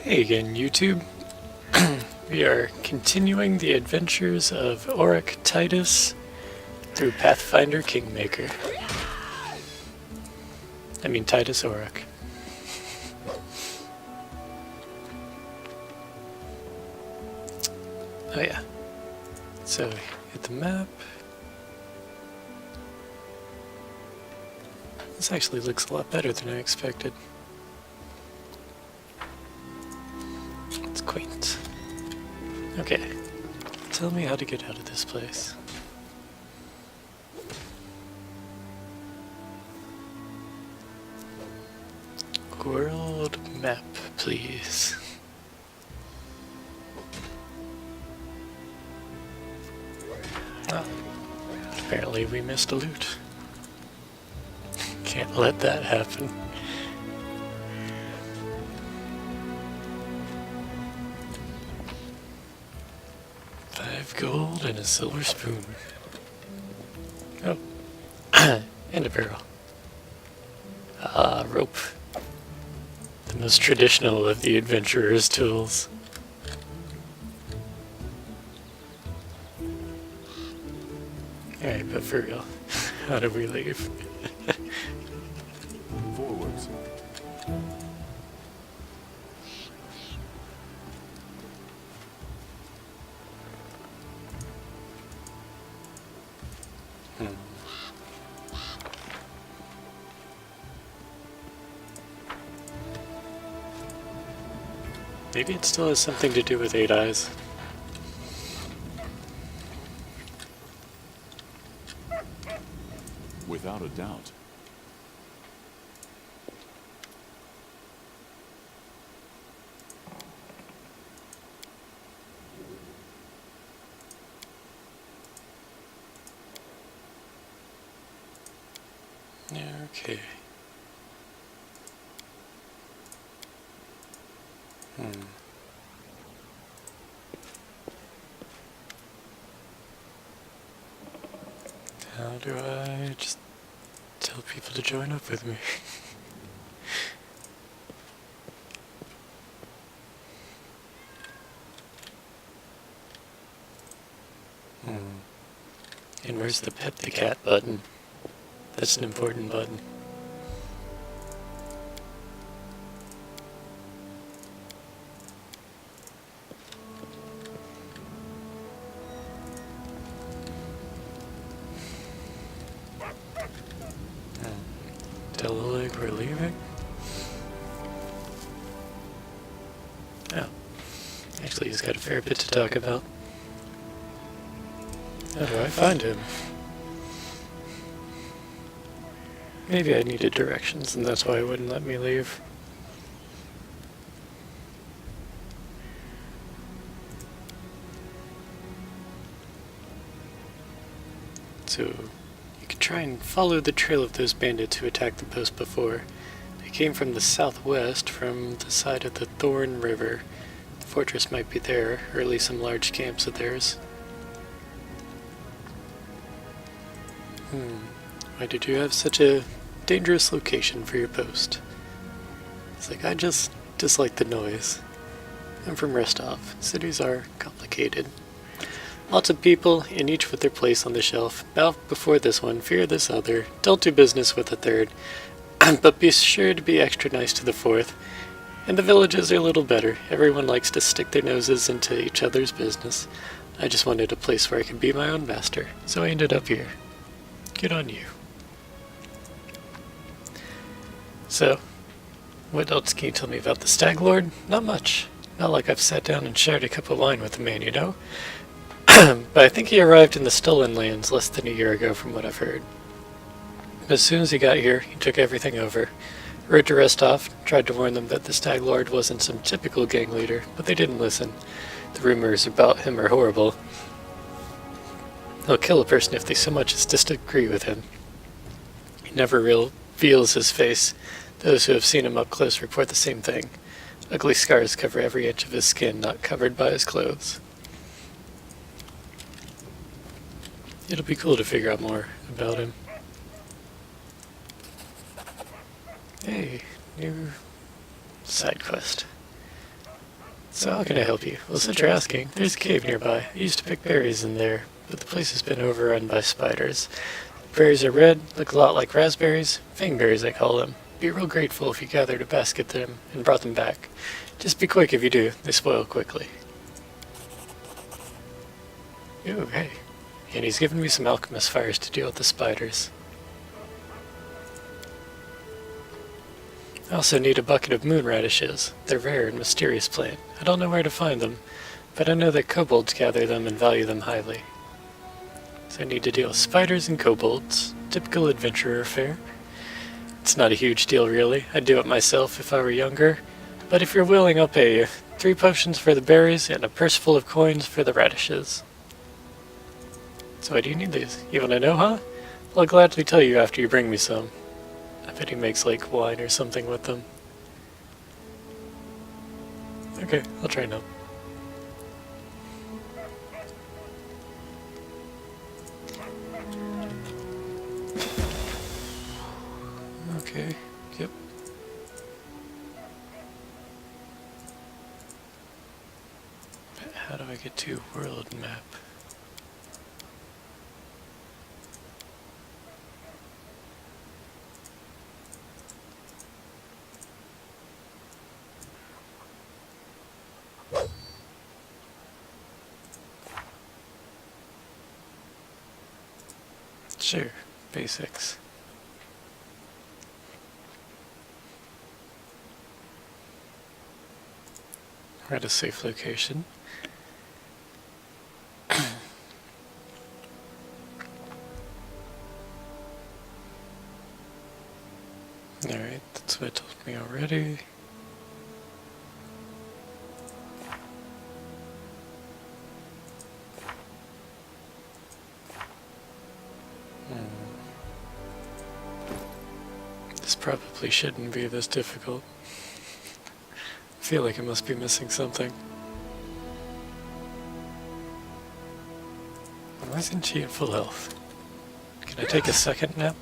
Hey again, YouTube. We are continuing the adventures of Auric Titus through Pathfinder Kingmaker. I mean Titus Auric. Oh yeah. So, hit the map. This actually looks a lot better than I expected. It's quaint. Okay. Tell me how to get out of this place. World map, please. Oh, apparently we missed a loot. Can't let that happen. Gold and a silver spoon. Oh, and a barrel. Ah, rope. The most traditional of the adventurer's tools. Alright, but for real, how do we leave? Forwards. Maybe it still has something to do with 8 eyes. Without a doubt. Okay. How do I just tell people to join up with me? And where's the pet the cat button? That's an important button. Tell Oleg we're leaving? Oh. Actually, he's got a fair bit to talk about. How do I find him? Maybe I needed directions, and that's why it wouldn't let me leave. So, you could try and follow the trail of those bandits who attacked the post before. They came from the southwest, from the side of the Thorn River. The fortress might be there, or at least some large camps of theirs. Why did you have such a dangerous location for your post? It's like, I just dislike the noise. I'm from Rostov. Cities are complicated. Lots of people, and each with their place on the shelf. Bow before this one, fear this other. Don't do business with the third. But be sure to be extra nice to the fourth. And the villages are a little better. Everyone likes to stick their noses into each other's business. I just wanted a place where I could be my own master, so I ended up here. Good on you. So, what else can you tell me about the Stag Lord? Not much. Not like I've sat down and shared a cup of wine with the man, you know? But I think he arrived in the Stolen Lands less than a year ago from what I've heard. As soon as he got here, he took everything over. Rode to Rostov, tried to warn them that the Stag Lord wasn't some typical gang leader, but they didn't listen. The rumors about him are horrible. He'll kill a person if they so much as disagree with him. He never reveals his face. Those who have seen him up close report the same thing. Ugly scars cover every inch of his skin, not covered by his clothes. It'll be cool to figure out more about him. Hey, new side quest. So how can I help you? Well, since you're asking, there's a cave nearby. I used to pick berries in there, but the place has been overrun by spiders. The berries are red, look a lot like raspberries, fangberries I call them. Be real grateful if you gathered a basket of them and brought them back. Just be quick if you do, they spoil quickly. Ooh, hey. And he's given me some alchemist fires to deal with the spiders. I also need a bucket of moon radishes. They're rare and mysterious plant. I don't know where to find them, but I know that kobolds gather them and value them highly. So I need to deal with spiders and kobolds. Typical adventurer fare. It's not a huge deal really. I'd do it myself if I were younger. But if you're willing, I'll pay you. 3 potions for the berries and a purse full of coins for the radishes. So why do you need these? You want to know, huh? Well, I'll gladly tell you after you bring me some. I bet he makes like wine or something with them. Okay, I'll try now. Okay, yep. But how do I get to world map? Sure, basics. We're at a safe location. Alright, that's what it told me already. This probably shouldn't be this difficult. I feel like I must be missing something. Why isn't she at full health? Can I take a second nap?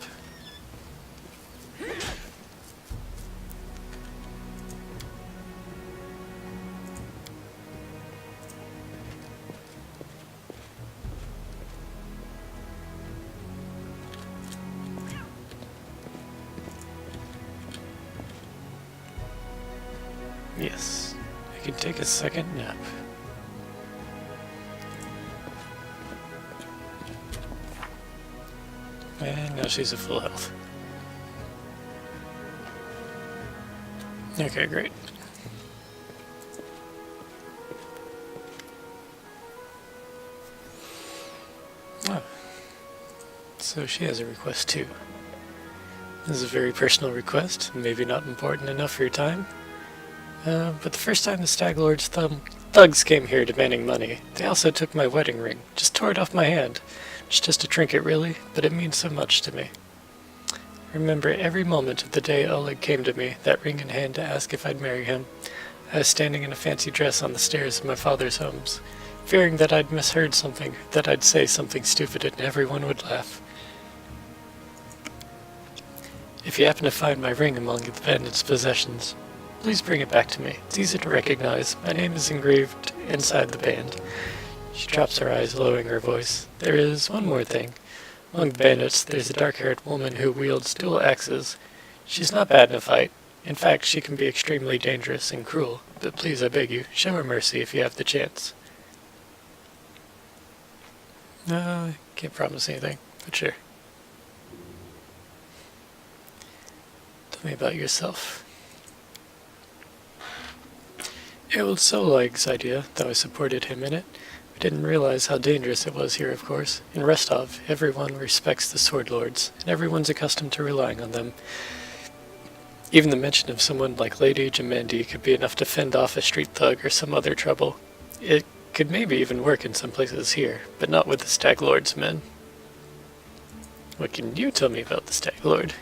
Yes, I can take a second nap. And now she's at full health. Okay, great. Oh. So she has a request too. This is a very personal request, maybe not important enough for your time. But the first time the Stag Lord's thugs came here demanding money, they also took my wedding ring, just tore it off my hand. It's just a trinket really, but it means so much to me. I remember every moment of the day Oleg came to me, that ring in hand, to ask if I'd marry him. I was standing in a fancy dress on the stairs of my father's homes, fearing that I'd misheard something, that I'd say something stupid and everyone would laugh. If you happen to find my ring among the bandits' possessions, please bring it back to me. It's easy to recognize. My name is engraved inside the band. She drops her eyes, lowering her voice. There is one more thing. Among the bandits, there's a dark-haired woman who wields dual axes. She's not bad in a fight. In fact, she can be extremely dangerous and cruel. But please, I beg you, show her mercy if you have the chance. No, I can't promise anything, but sure. Tell me about yourself. It was Solig's idea, though I supported him in it. We didn't realize how dangerous it was here, of course. In Rostov, everyone respects the Sword Lords, and everyone's accustomed to relying on them. Even the mention of someone like Lady Jamandi could be enough to fend off a street thug or some other trouble. It could maybe even work in some places here, but not with the Stag Lord's men. What can you tell me about the Stag Lord?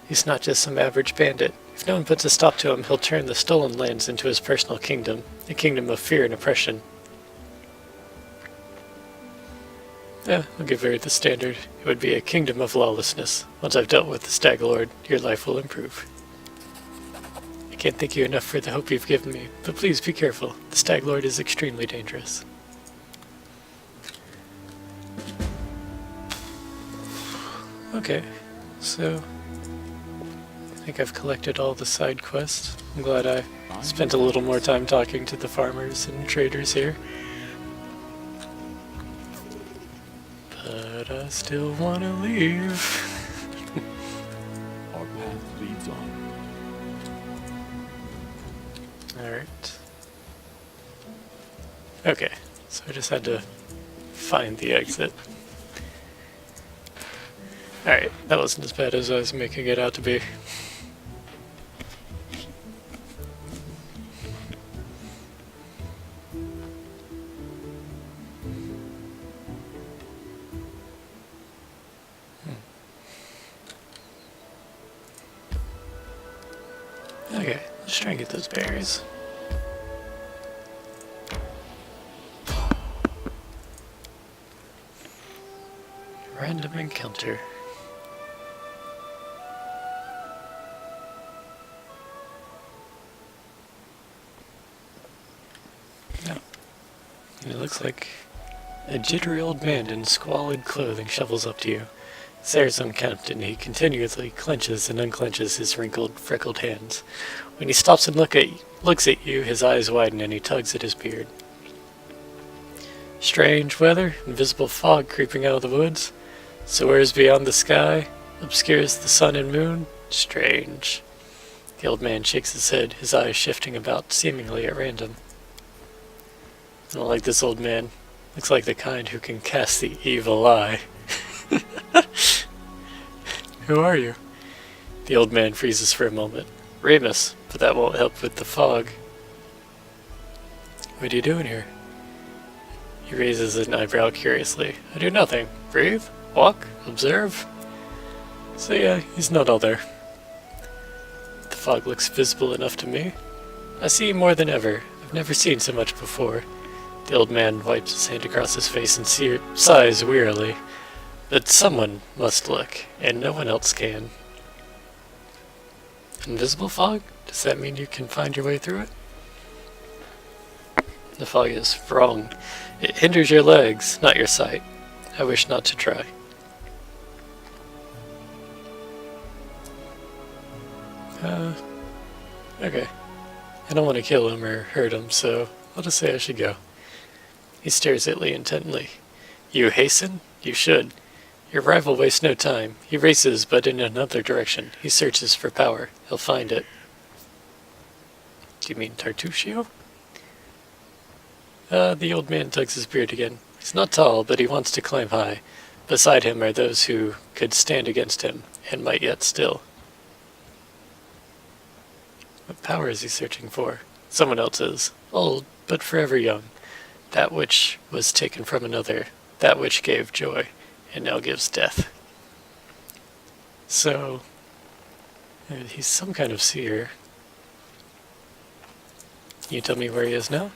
He's not just some average bandit. If no one puts a stop to him, he'll turn the stolen lands into his personal kingdom, a kingdom of fear and oppression. Yeah, I'll give her the standard. It would be a kingdom of lawlessness. Once I've dealt with the Stag Lord, your life will improve. I Can't thank you enough for the hope you've given me, but please be careful. The Stag Lord is extremely dangerous. Okay, so I think I've collected all the side quests. I'm glad I spent a little more time talking to the farmers and traders here. But I still want to leave. Our path leads on. Alright. Okay, so I just had to find the exit. Alright, that wasn't as bad as I was making it out to be. Okay, let's try and get those berries. Random encounter. No. And it looks like a jittery old man in squalid clothing shovels up to you. Stares unkempt, and he continuously clenches and unclenches his wrinkled, freckled hands. When he stops and looks at you, his eyes widen and he tugs at his beard. Strange weather, invisible fog creeping out of the woods. Soars beyond the sky, obscures the sun and moon. Strange. The old man shakes his head, his eyes shifting about seemingly at random. I don't like this old man. Looks like the kind who can cast the evil eye. Who are you? The old man freezes for a moment. Remus, but that won't help with the fog. What are you doing here? He raises an eyebrow curiously. I do nothing. Breathe, walk, observe. So yeah, he's not all there. The fog looks visible enough to me. I see more than ever. I've never seen so much before. The old man wipes his hand across his face and sighs wearily. But someone must look, and no one else can. Invisible fog? Does that mean you can find your way through it? The fog is wrong. It hinders your legs, not your sight. I wish not to try. Okay. I don't want to kill him or hurt him, so I'll just say I should go. He stares at Lee intently. You hasten? You should. Your rival wastes no time. He races, but in another direction. He searches for power. He'll find it. Do you mean Tartuccio? The old man tugs his beard again. He's not tall, but he wants to climb high. Beside him are those who could stand against him, and might yet still. What power is he searching for? Someone else's. Old, but forever young. That which was taken from another. That which gave joy, and now gives death. So, he's some kind of seer. Can you tell me where he is now?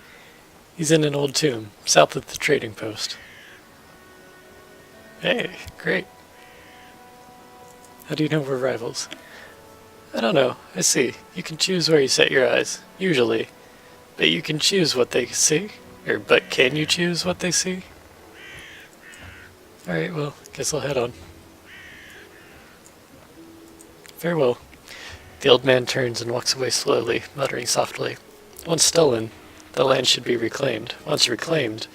He's in an old tomb, south of the trading post. Hey, great. How do you know we're rivals? I don't know. I see. You can choose where you set your eyes, usually. But you can choose what they see? But can you choose what they see? Alright, well, guess I'll head on. Farewell. The old man turns and walks away slowly, muttering softly. Once stolen, the land should be reclaimed. Once reclaimed,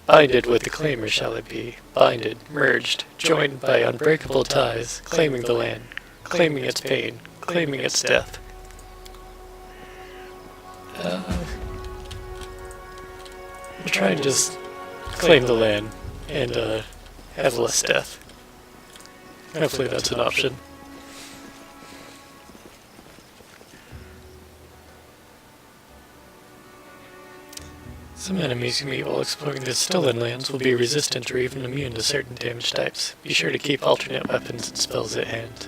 binded with the claimer shall it be. Binded, merged, joined by unbreakable ties, claiming the land, claiming its pain, claiming its death. We'll try and just claim the land and have less death. Hopefully that's an option. Some enemies you meet while exploring the stolen lands will be resistant or even immune to certain damage types. Be sure to keep alternate weapons and spells at hand.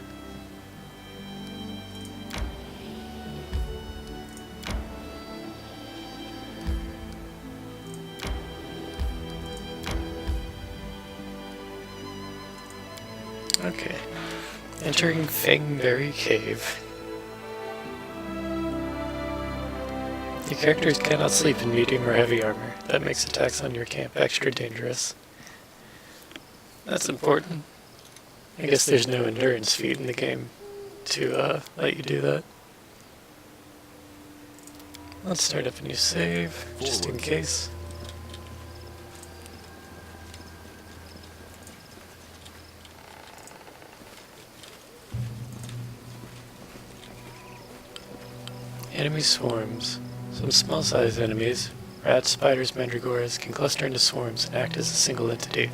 Okay. Entering Fangberry Cave. Your characters cannot sleep in medium or heavy armor. That makes attacks on your camp extra dangerous. That's important. I guess there's no endurance feat in the game to let you do that. Let's start up a new save, just in case. Enemy swarms. Some small-sized enemies, rats, spiders, mandragoras, can cluster into swarms and act as a single entity.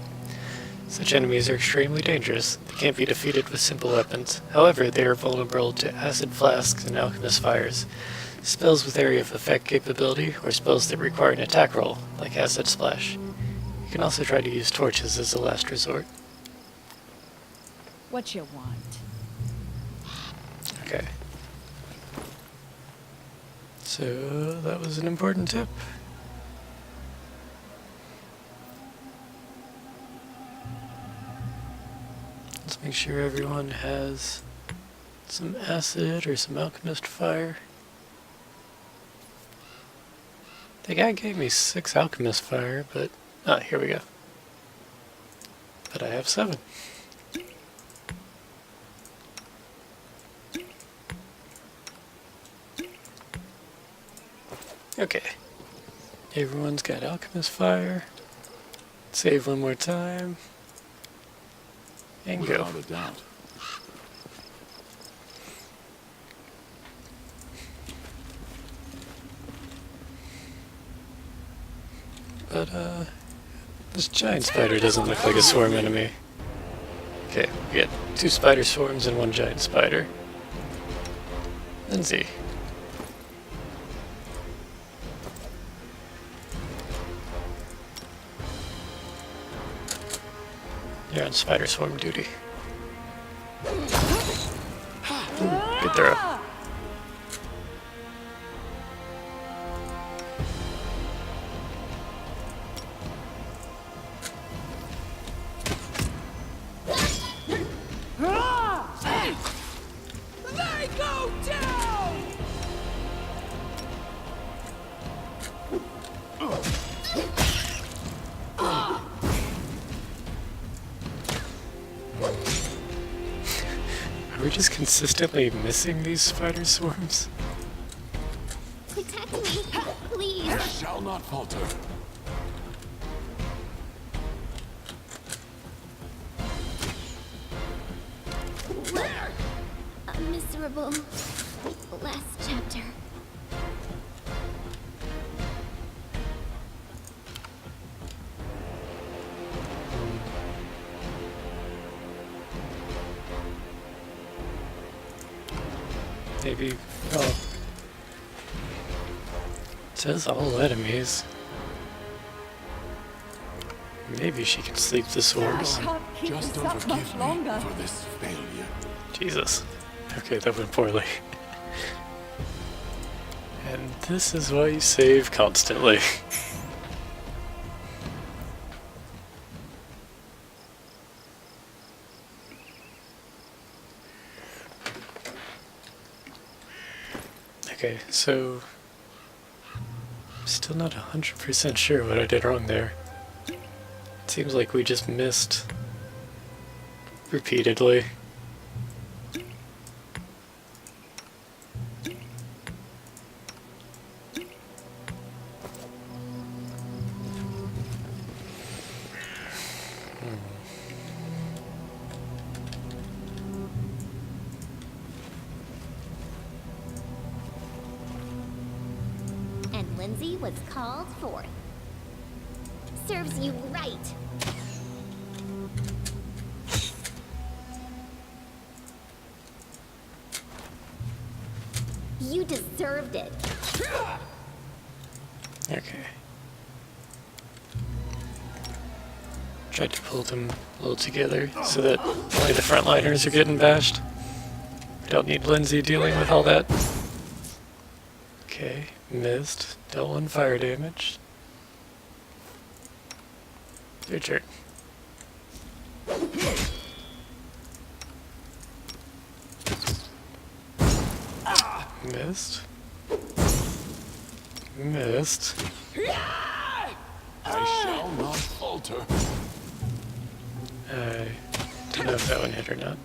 Such enemies are extremely dangerous. They can't be defeated with simple weapons. However, they are vulnerable to acid flasks and alchemist fires, spells with area of effect capability, or spells that require an attack roll, like acid splash. You can also try to use torches as a last resort. What you want? Okay. So, that was an important tip. Let's make sure everyone has some acid or some alchemist fire. The guy gave me 6 alchemist fire, but... ah, here we go. But I have 7. Okay. Everyone's got alchemist fire. Save one more time. And go. Without a doubt. But, this giant spider doesn't look like a swarm enemy. Okay, we got 2 spider swarms and 1 giant spider. Lindsay. You're on spider swarm duty. Ooh, good throw. They go down! Are we just consistently missing these spider swarms? Protect me, please. I shall not falter. What a miserable last chapter. Maybe. Oh. It says all enemies. Maybe she can sleep the swords. Can't keep Just this don't up forgive much me longer. for this failure. Jesus. Okay, that went poorly. And this is why you save constantly. Okay, so... I'm still not 100% sure what I did wrong there. It seems like we just missed repeatedly. And Lindsay was called forth. Serves you right. You deserved it. Okay. Tried to pull them a little together so that only the frontliners are getting bashed. We don't need Lindsay dealing with all that. Okay, missed. Dealt 1 fire damage. Your turn. Missed. Missed. I shall not falter. I don't know if that one hit or not.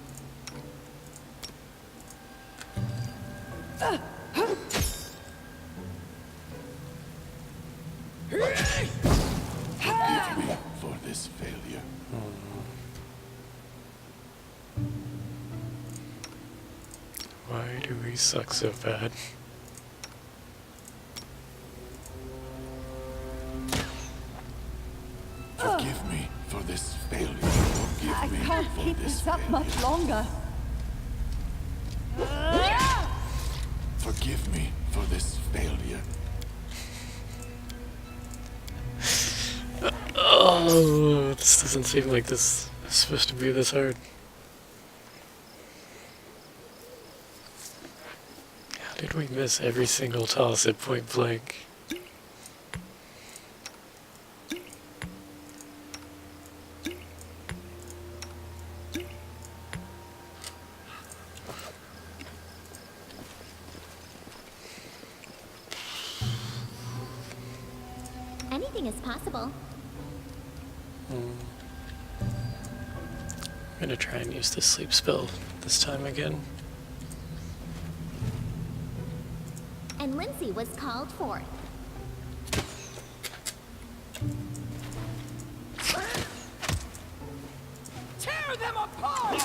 Forgive me for this failure. Why do we suck so bad? Forgive me for this failure. Forgive I me can't for keep this this up failure. much longer. Forgive me for this failure. Oh, this doesn't seem like this is supposed to be this hard. How did we miss every single toss at point blank? Anything is possible. I'm gonna try and use the sleep spell this time again. And Lindsay was called forth. Tear them apart!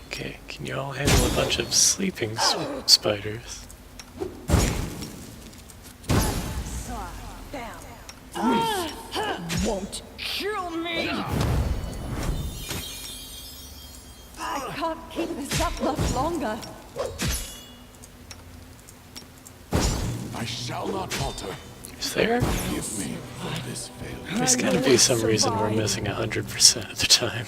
Okay, can you all handle a bunch of sleeping spiders? Won't kill me! I can't keep this up much longer. I shall not falter. Is there? Forgive me for this failure. There's gotta be some reason we're missing 100% of the time.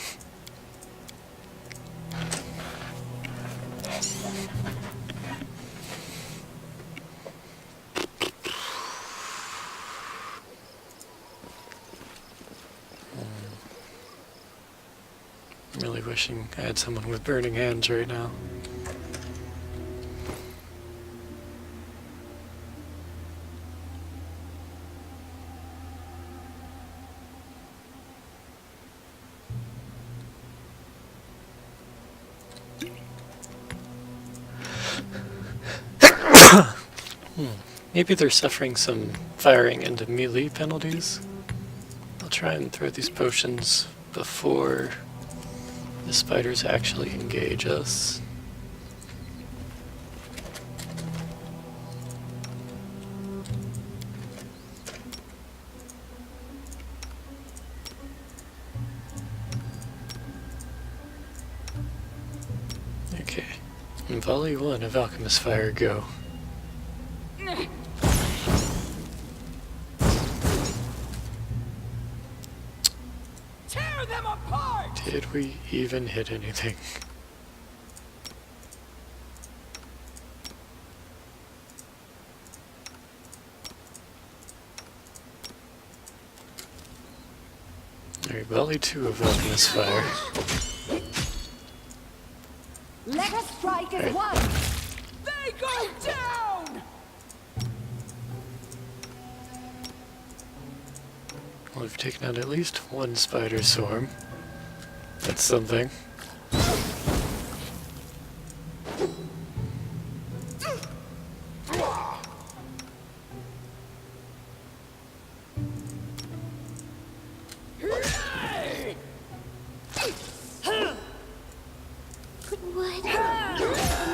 I'm really wishing I had someone with burning hands right now. Maybe they're suffering some firing into melee penalties. I'll try and throw these potions before the spiders actually engage us. Okay. In volley 1 of Alchemist Fire, go. Tear them apart! Did we even hit anything? Alright, volley 2 of Alchemist Fire. Let us strike as one! They go down! Well, we've taken out at least one spider swarm. That's something. What a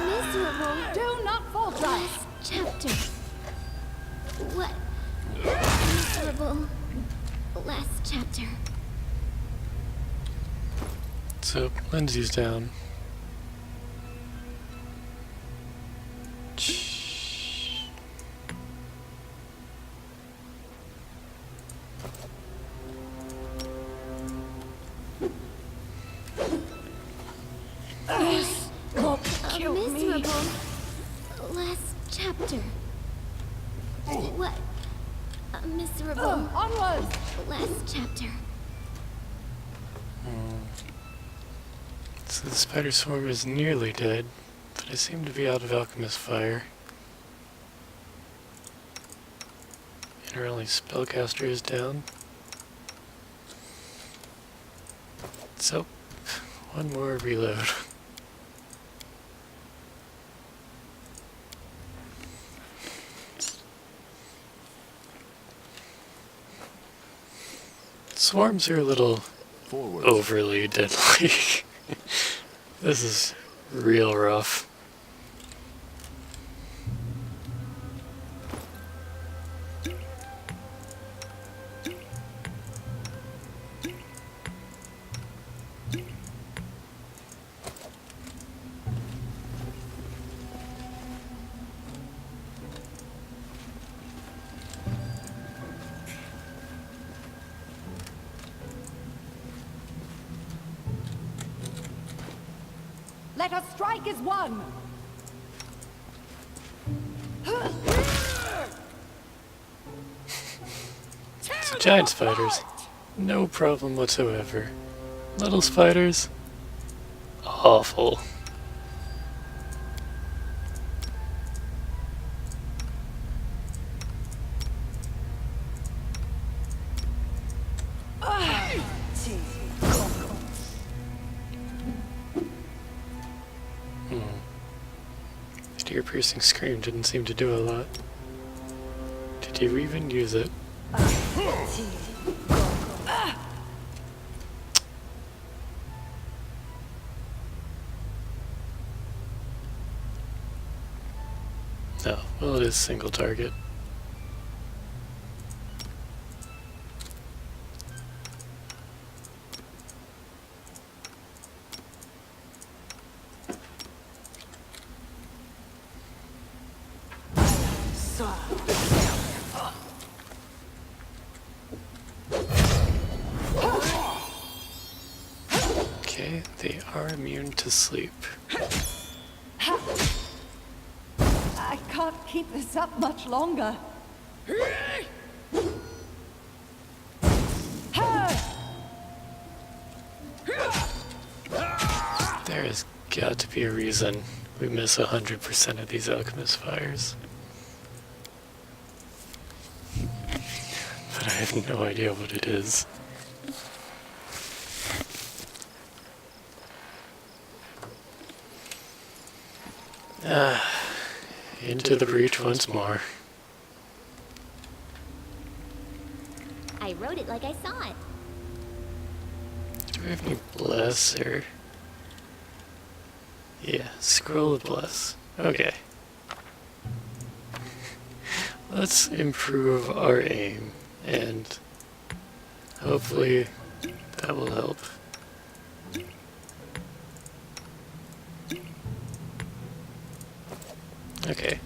miserable Do not falter! last chapter. What a miserable last chapter. So, Lindsay's down. Shh. miserable Onwards! last chapter. So the spider swarm is nearly dead, but I seem to be out of alchemist fire. And our only spellcaster is down. So, one more reload. Swarms are a little Forward. overly deadly. This is real rough. Let us strike as one! So giant spiders, no problem whatsoever. Little spiders, awful. The ear-piercing scream didn't seem to do a lot. Did you even use it? No, well it is single target. Okay, they are immune to sleep. I can't keep this up much longer. There has got to be a reason we miss 100% of these alchemist fires. But I have no idea what it is. Into the breach once more. I wrote it like I saw it. Do we have any bless or... Yeah, scroll of bless. Okay. Let's improve our aim, and hopefully that will help. Okay.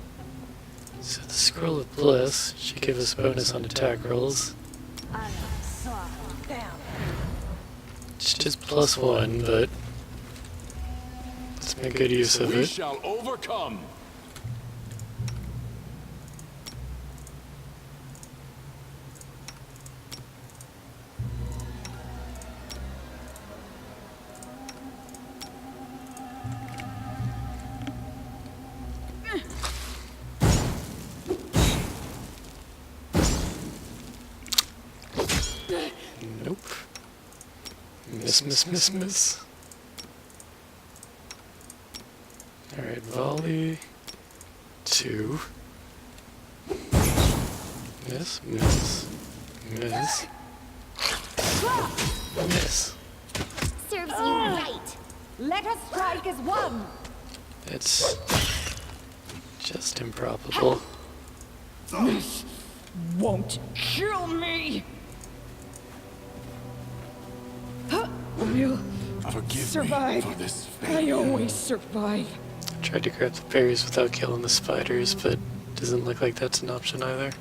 So the scroll of bless should give us bonus on attack rolls. It's just +1, but let's make good use of We it. shall overcome. Nope. Miss. Alright, volley. 2. Miss. Miss. Serves you right. Let us strike as one! It's just improbable. This won't kill me! We'll Forgive survive. me for this I failure. always survive. Tried to grab the berries without killing the spiders, but doesn't look like that's an option either.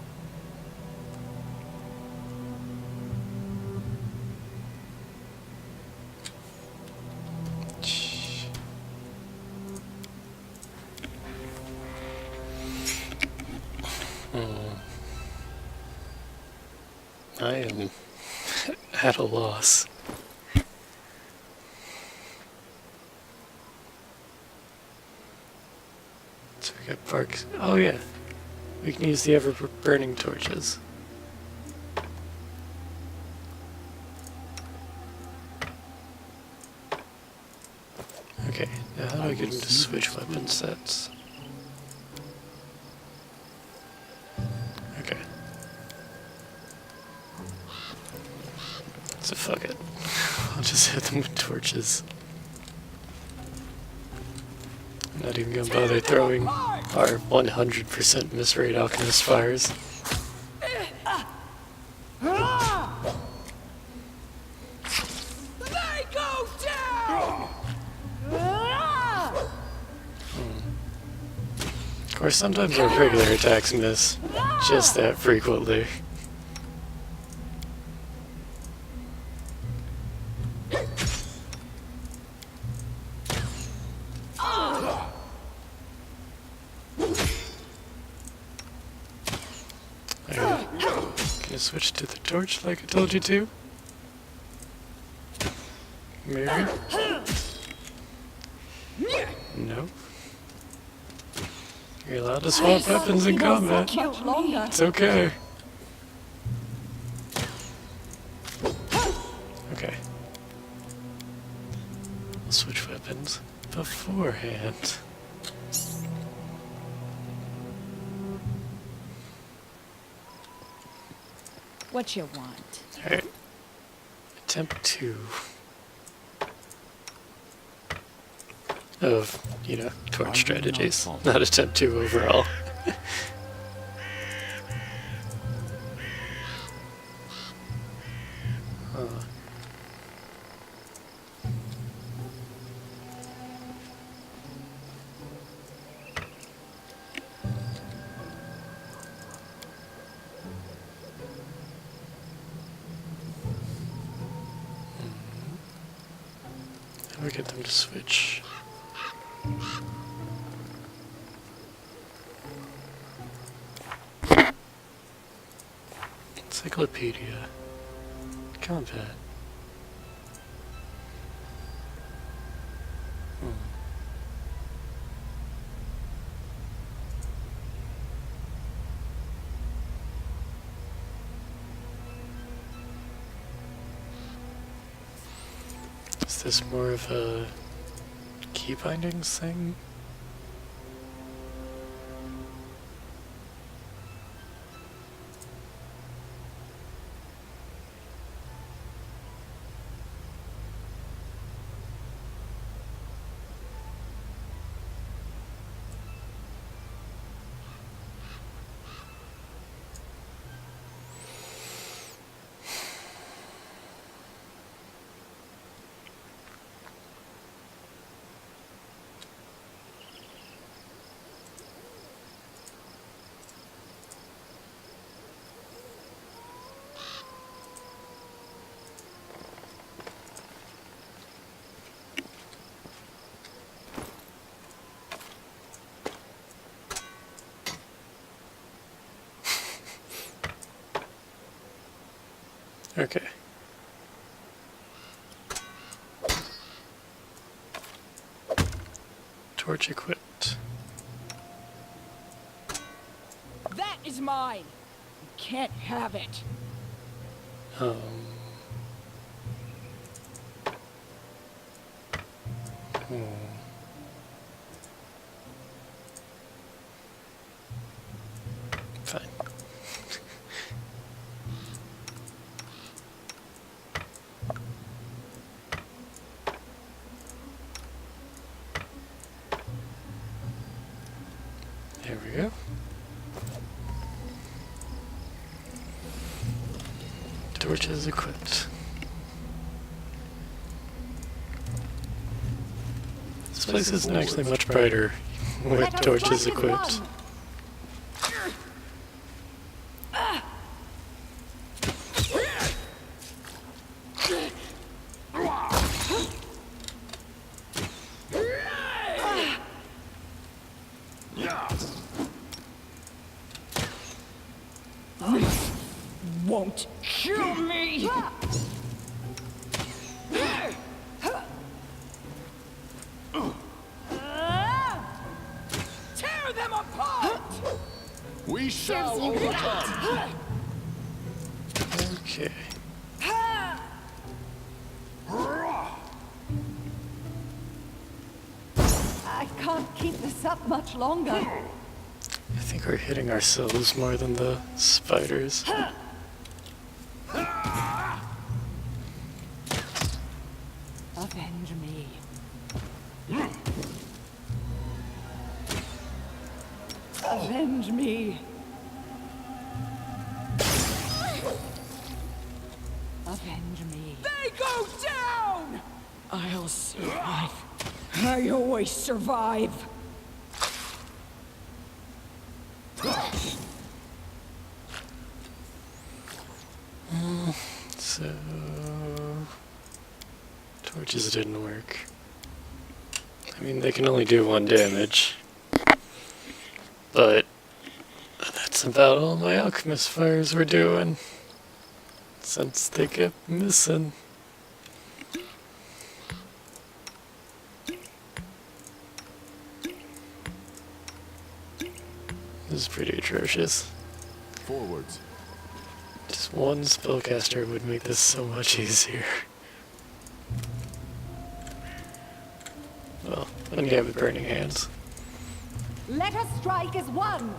I am at a loss. So we got parks. Oh yeah, we can use the ever-burning torches. Okay, now how do I get him to switch weapon sets? Okay. So fuck it. I'll just hit them with torches. I'm not even gonna bother throwing our 100% miss rate alchemist fires. They go down! Of course, sometimes our regular attacks miss just that frequently. Alright, can I switch to the torch like I told you to? Maybe? No. You're allowed to swap weapons in combat. It's okay. Okay. We'll switch weapons beforehand. What you want? Alright. Attempt 2. Of, you know, torch strategies. Not attempt 2 overall. Huh. How do we get them to switch? Encyclopedia. Combat. Is this more of a key bindings thing? Okay. Torch equipped. That is mine. You can't have it. Hmm. Fine. There we go. Torches equipped. This place isn't actually much brighter with torches equipped. Won't won't kill me! Tear them apart! We shall Serves you overcome. Okay. I can't keep this up much longer. I think we're hitting ourselves more than the spiders. Avenge me. Avenge me. Avenge me. They go down! I'll survive. I always survive. So... torches didn't work. I mean, they can only do 1 damage. But... that's about all my alchemist fires were doing. Since they kept missing. This is pretty atrocious. Forwards. Just one spellcaster would make this so much easier. Well, when you have the burning hands. Let us strike as one.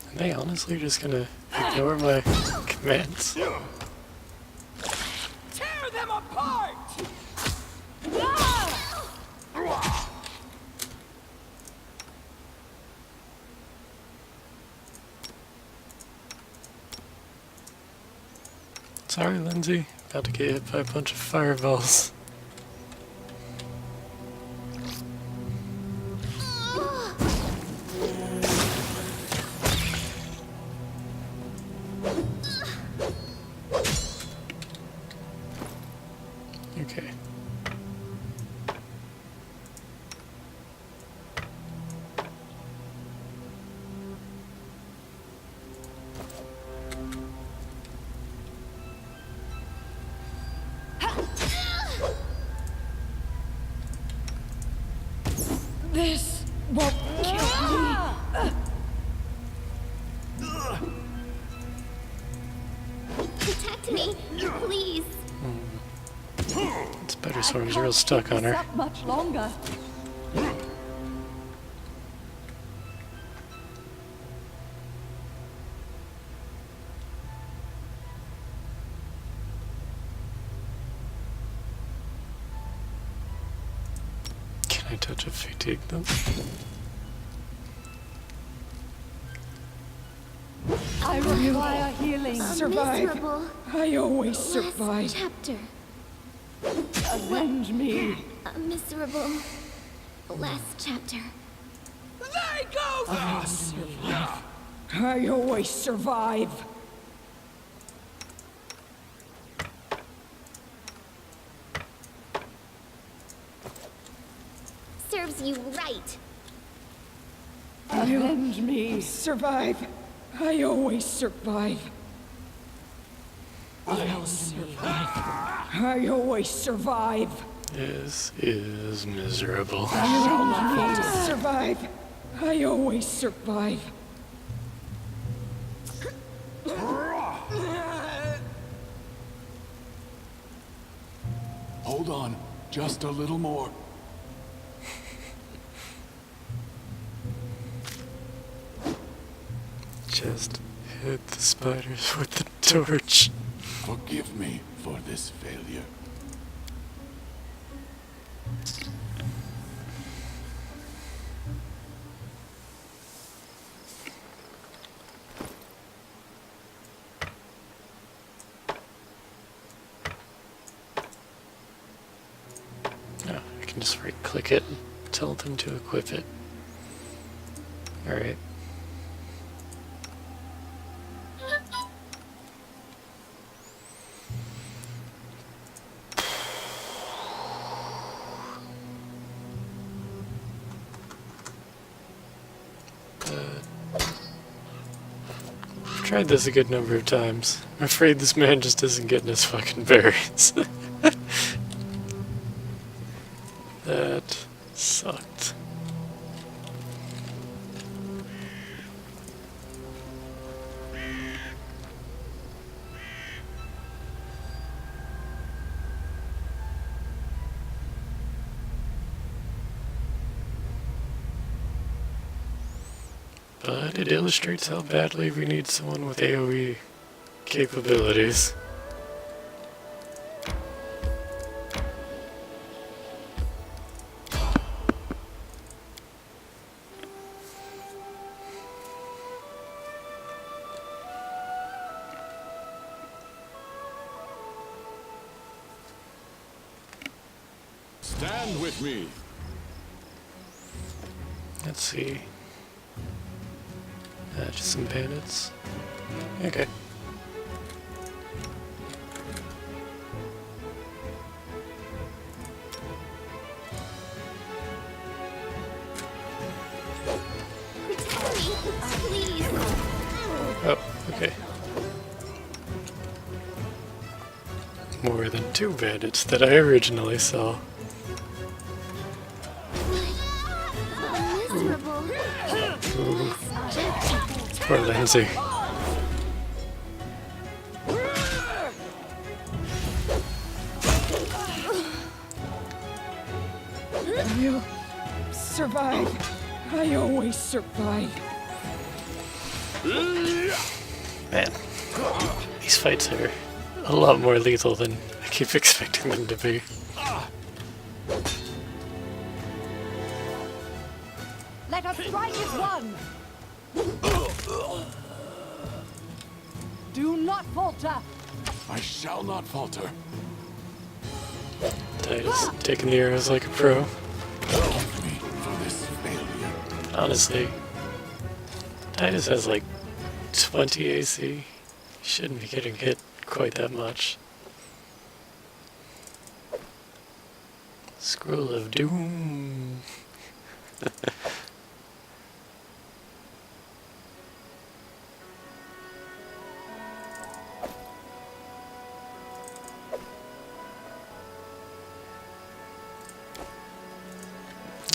Are they honestly just gonna ignore my commands? Tear them apart! Sorry, Lindsay. About to get hit by a bunch of fireballs. Okay. This won't kill me. Protect me, please. Spider Swarm's real stuck on her. Up much longer. Can I touch a fatigue them? I require healing. Survive. Miserable I always last survive. chapter. Avenge me. A miserable last chapter. They go down! Avenge me. I always survive. Serves you right. Avenge me. Survive. I always survive. Avenge me. I always survive. This is miserable. Survive. I always survive. Hold on. Just a little more. Just hit the spiders with the torch. Forgive me for this failure. Oh, I can just right click it and tell them to equip it. Alright. I've tried this a good number of times. I'm afraid this man just isn't getting his fucking bearings. That sucked. But it illustrates how badly we need someone with AoE capabilities. Stand with me. Let's see. Just some bandits. Okay. Please. Oh, okay. More than 2 bandits that I originally saw. Miserable. Ooh. Poor Lindsay. I'll survive. I always survive. Man, these fights are a lot more lethal than I keep expecting them to be. Let us strike as one. Do not falter. I shall not falter. Titus taking the arrows like a pro. Forgive me for this failure. Honestly, Titus has like 20 AC. He shouldn't be getting hit quite that much. Scroll of Doom.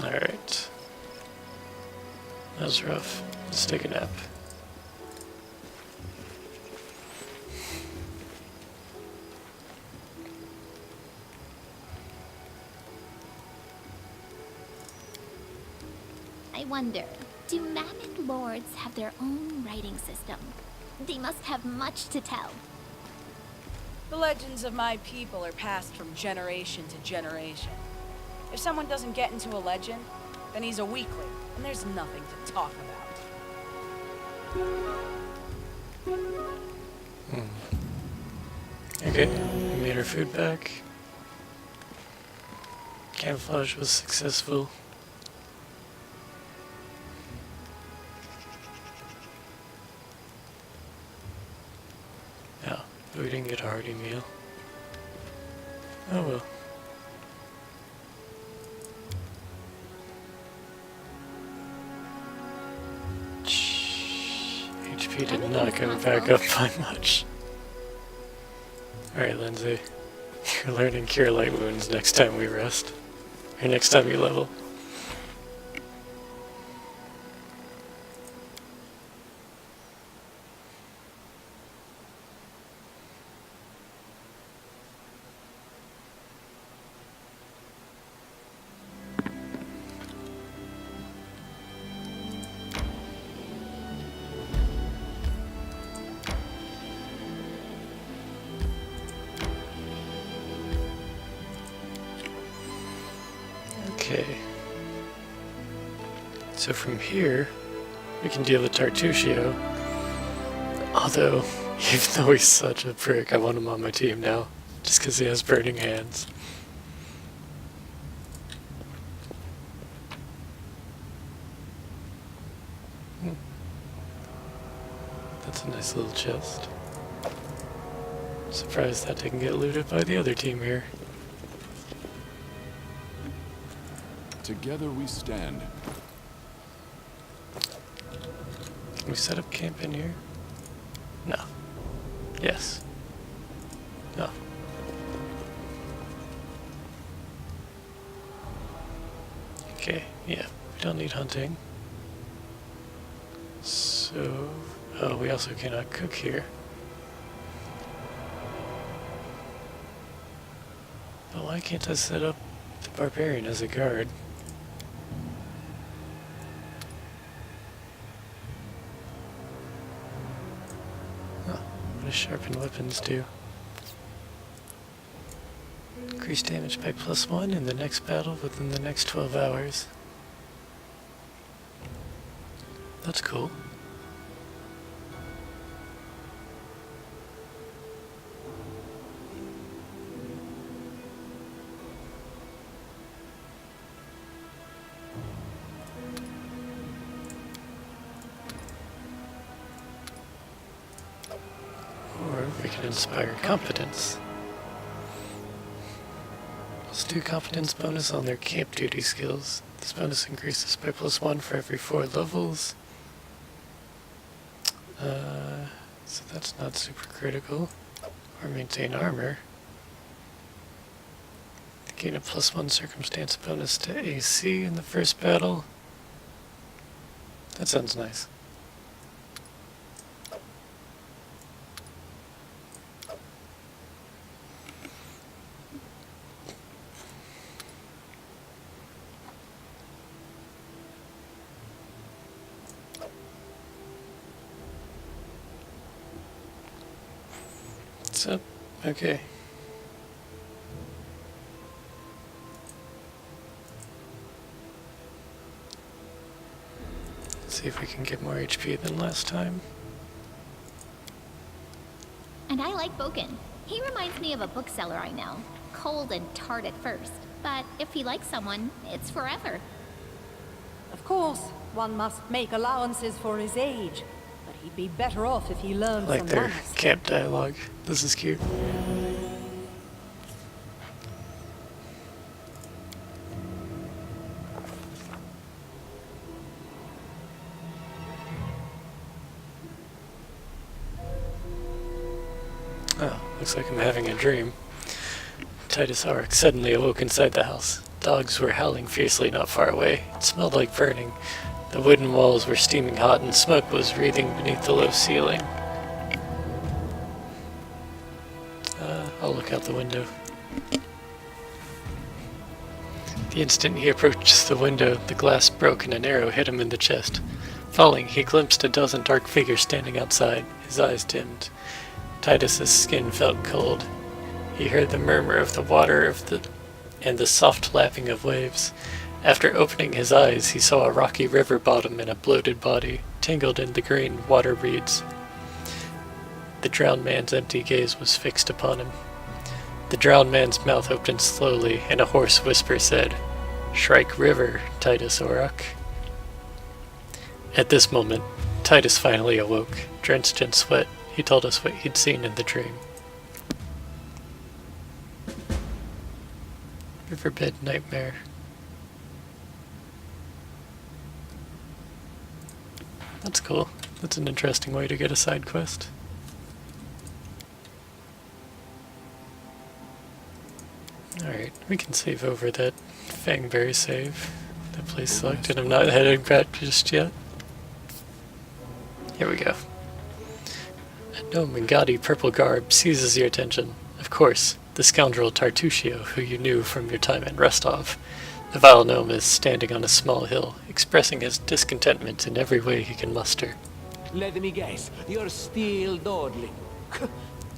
Alright. That was rough. Let's take a nap. I wonder, do mammoth lords have their own writing system? They must have much to tell. The legends of my people are passed from generation to generation. If someone doesn't get into a legend, then he's a weakling, and there's nothing to talk about. Okay, we made our food back. Camouflage was successful. Yeah, but we didn't get a hearty meal. Oh well. HP did not go back up by much. Alright, Lindsay. You're learning Cure Light Wounds next time we rest. Or next time you level. Okay. So from here, we can deal with Tartusio. Although, even though he's such a prick, I want him on my team now. Just because he has burning hands. That's a nice little chest. Surprised that didn't get looted by the other team here. Together we stand. Can we set up camp in here? No. Yes. No. Okay, yeah, we don't need hunting. So, oh, we also cannot cook here. But why can't I set up the barbarian as a guard? Huh, what does sharpened weapons do? Increase damage by +1 in the next battle within the next 12 hours. That's cool. Or we can inspire competence. +2 competence bonus on their camp duty skills. This bonus increases by +1 for every 4 levels. So that's not super critical. Or maintain armor. They gain a +1 circumstance bonus to AC in the first battle. That sounds nice. So, okay. Let's see if we can get more HP than last time. And I like Boken. He reminds me of a bookseller I know. Cold and tart at first, but if he likes someone, it's forever. Of course, one must make allowances for his age, but he'd be better off if he learned I like some their manners. camp dialogue. This is cute. Oh, looks like I'm having a dream. Titus Auric suddenly awoke inside the house. Dogs were howling fiercely not far away. It smelled like burning. The wooden walls were steaming hot and smoke was wreathing beneath the low ceiling. I'll look out the window. The instant he approached the window, the glass broke and an arrow hit him in the chest. Falling, he glimpsed a dozen dark figures standing outside. His eyes dimmed. Titus's skin felt cold. He heard the murmur of the water and the soft lapping of waves. After opening his eyes, he saw a rocky river bottom and a bloated body, tangled in the green water reeds. The drowned man's empty gaze was fixed upon him. The drowned man's mouth opened slowly, and a hoarse whisper said, "Shrike River, Titus Auric." At this moment, Titus finally awoke. Drenched in sweat, he told us what he'd seen in the dream. Riverbed Nightmare. That's cool. That's an interesting way to get a side quest. Alright, we can save over that Fangberry save. That place sucked, and I'm not heading back just yet. Here we go. A gnome in gaudy purple garb seizes your attention. Of course, the scoundrel Tartusio, who you knew from your time in Rostov. The vile gnome is standing on a small hill, expressing his discontentment in every way he can muster. Let me guess, you're still dawdling.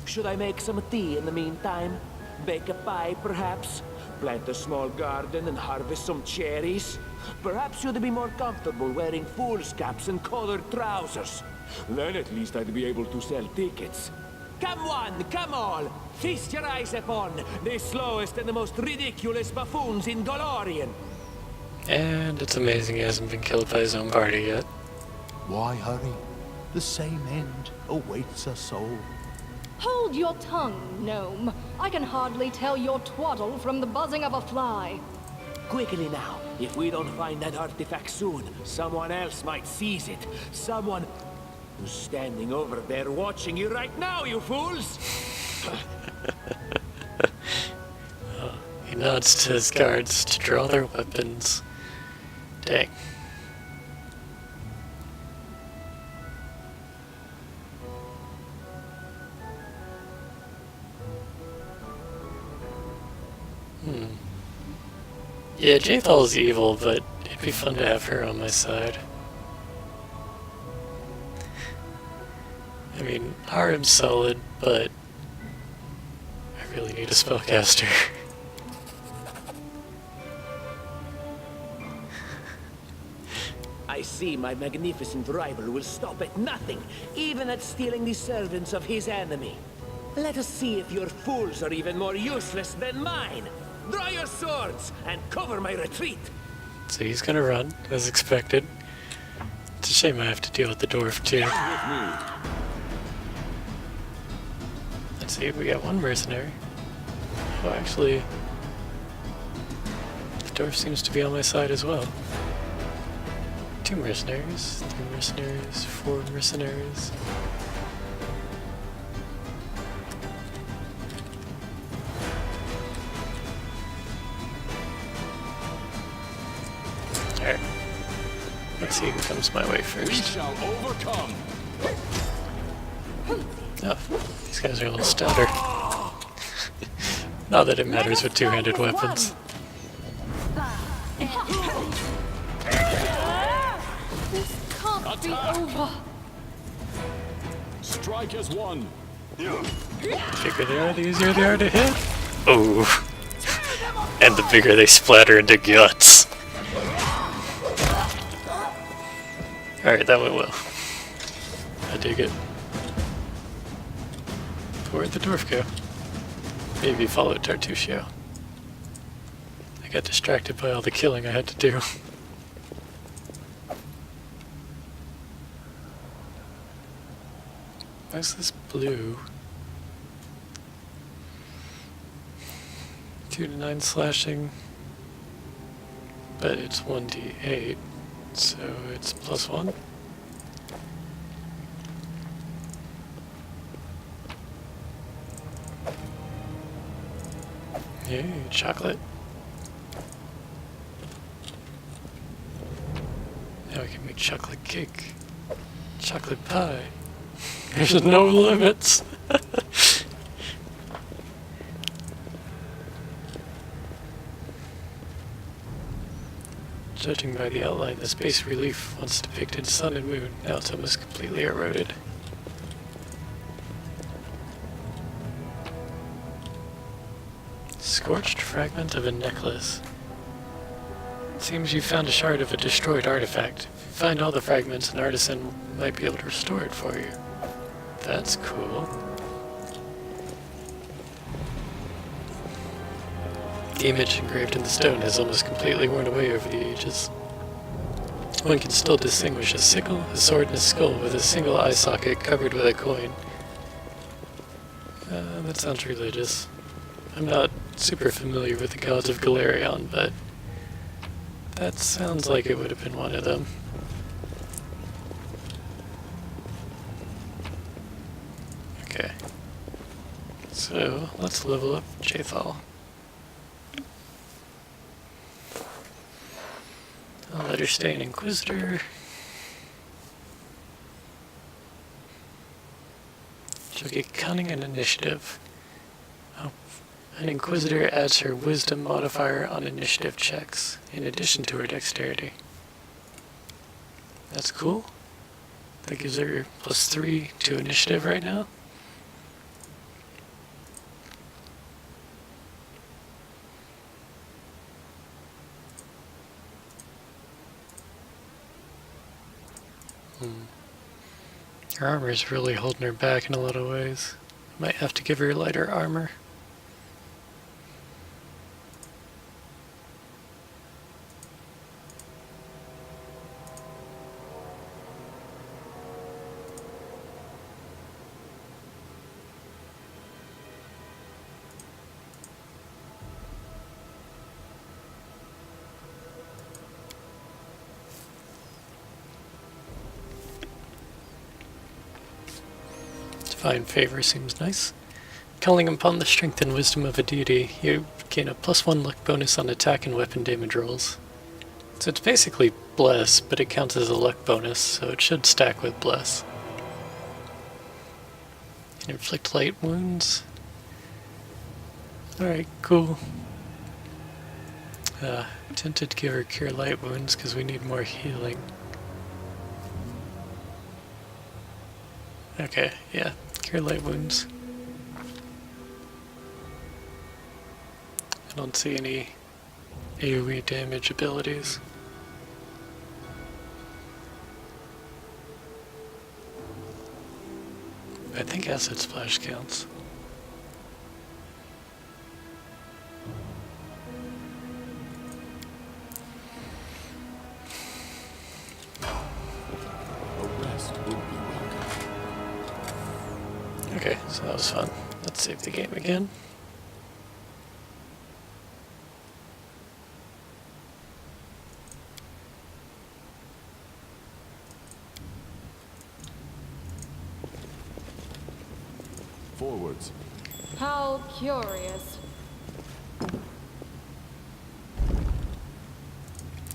Should I make some tea in the meantime? Bake a pie, perhaps? plant a small garden and harvest some cherries. Perhaps you'd be more comfortable wearing fool's caps and colored trousers. Then at least I'd be able to sell tickets. Come one, come all! Feast your eyes upon the slowest and the most ridiculous buffoons in Golorian! And it's amazing he hasn't been killed by his own party yet. Why hurry? The same end awaits us all. Hold your tongue, gnome. I can hardly tell your twaddle from the buzzing of a fly. Quickly now, if we don't find that artifact soon, someone else might seize it. Someone who's standing over there watching you right now, you fools! He nods to his guards to draw their weapons. Dang. Yeah, Jathal's evil, but it'd be fun to have her on my side. I mean, Harem's solid, but I really need a spellcaster. I see my magnificent rival will stop at nothing, even at stealing the servants of his enemy. Let us see if your fools are even more useless than mine. Draw your swords and cover my retreat. So he's gonna run, as expected. It's a shame I have to deal with the dwarf too. Let's see, we got one mercenary. Oh, actually, the dwarf seems to be on my side as well. 2 mercenaries, 3 mercenaries, 4 mercenaries. Alright. Let's see who comes my way first. We shall overcome. Oh, these guys are a little stouter. Not that it matters with two-handed weapons. This can't be over. Strike as one. The bigger they are, the easier they are to hit. Oh. And the bigger they splatter into guts. Alright, that went well. I dig it. Where'd the dwarf go? Maybe he followed Tartusio. I got distracted by all the killing I had to do. Why's this blue? 2 to 9 slashing, but it's 1d8, so it's +1. Yay, chocolate. Now we can make chocolate cake, chocolate pie. There's no limits. Judging by the outline, the space relief once depicted sun and moon. Now it's almost completely eroded. Scorched fragment of a necklace. It seems you found a shard of a destroyed artifact. If you find all the fragments, an artisan might be able to restore it for you. That's cool. The image engraved in the stone has almost completely worn away over the ages. One can still distinguish a sickle, a sword, and a skull with a single eye socket covered with a coin. That sounds religious. I'm not super familiar with the gods of Galarion, but that sounds like it would have been one of them. Okay. So, let's level up Jathal. I'll let her stay an Inquisitor. She'll get Cunning and Initiative. Oh, an Inquisitor adds her Wisdom modifier on Initiative checks, in addition to her Dexterity. That's cool. That gives her +3 to Initiative right now. Her armor's really holding her back in a lot of ways. Might have to give her lighter armor. Divine favor seems nice. Calling upon the strength and wisdom of a deity, you gain a +1 luck bonus on attack and weapon damage rolls. So it's basically bless, but it counts as a luck bonus, so it should stack with bless. Can inflict light wounds. Alright, cool. Tempted to give her cure light wounds because we need more healing. Okay, yeah, cure light wounds. I don't see any AoE damage abilities. I think acid splash counts. A rest will be welcome. Okay, so that was fun. Let's save the game again. Forwards. How curious.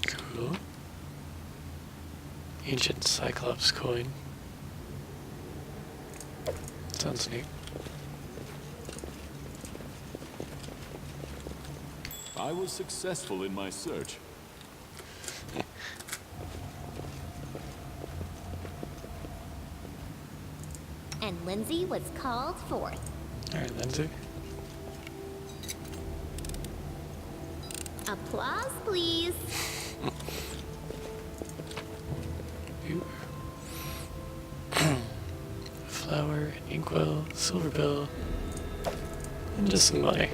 Cool. Ancient Cyclops coin. Sounds neat. I was successful in my search. And Lindsay was called forth. Alright, Lindsay. Applause, please. Ooh. Flower, an inkwell, silver bill, and just some money.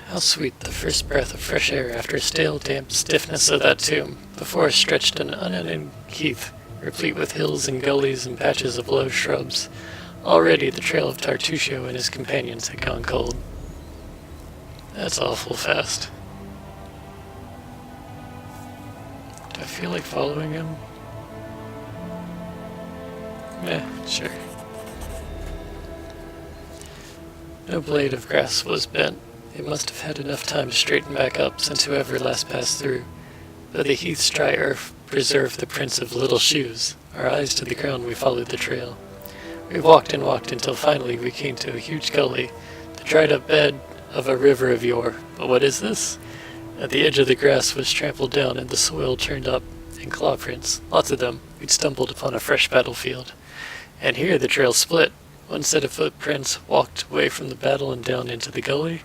How sweet the first breath of fresh air after stale, damp stiffness of that tomb. Before us stretched an unending heath, replete with hills and gullies and patches of low shrubs. Already the trail of Tartusio and his companions had gone cold. That's awful fast. Do I feel like following him? Sure. No blade of grass was bent. It must have had enough time to straighten back up since whoever last passed through. Though the heath's dry earth preserved the prints of little shoes, our eyes to the ground we followed the trail. We walked and walked until finally we came to a huge gully, the dried up bed of a river of yore. But what is this? At the edge of the grass was trampled down and the soil churned up in claw prints, lots of them. We'd stumbled upon a fresh battlefield. And here the trail split. One set of footprints walked away from the battle and down into the gully.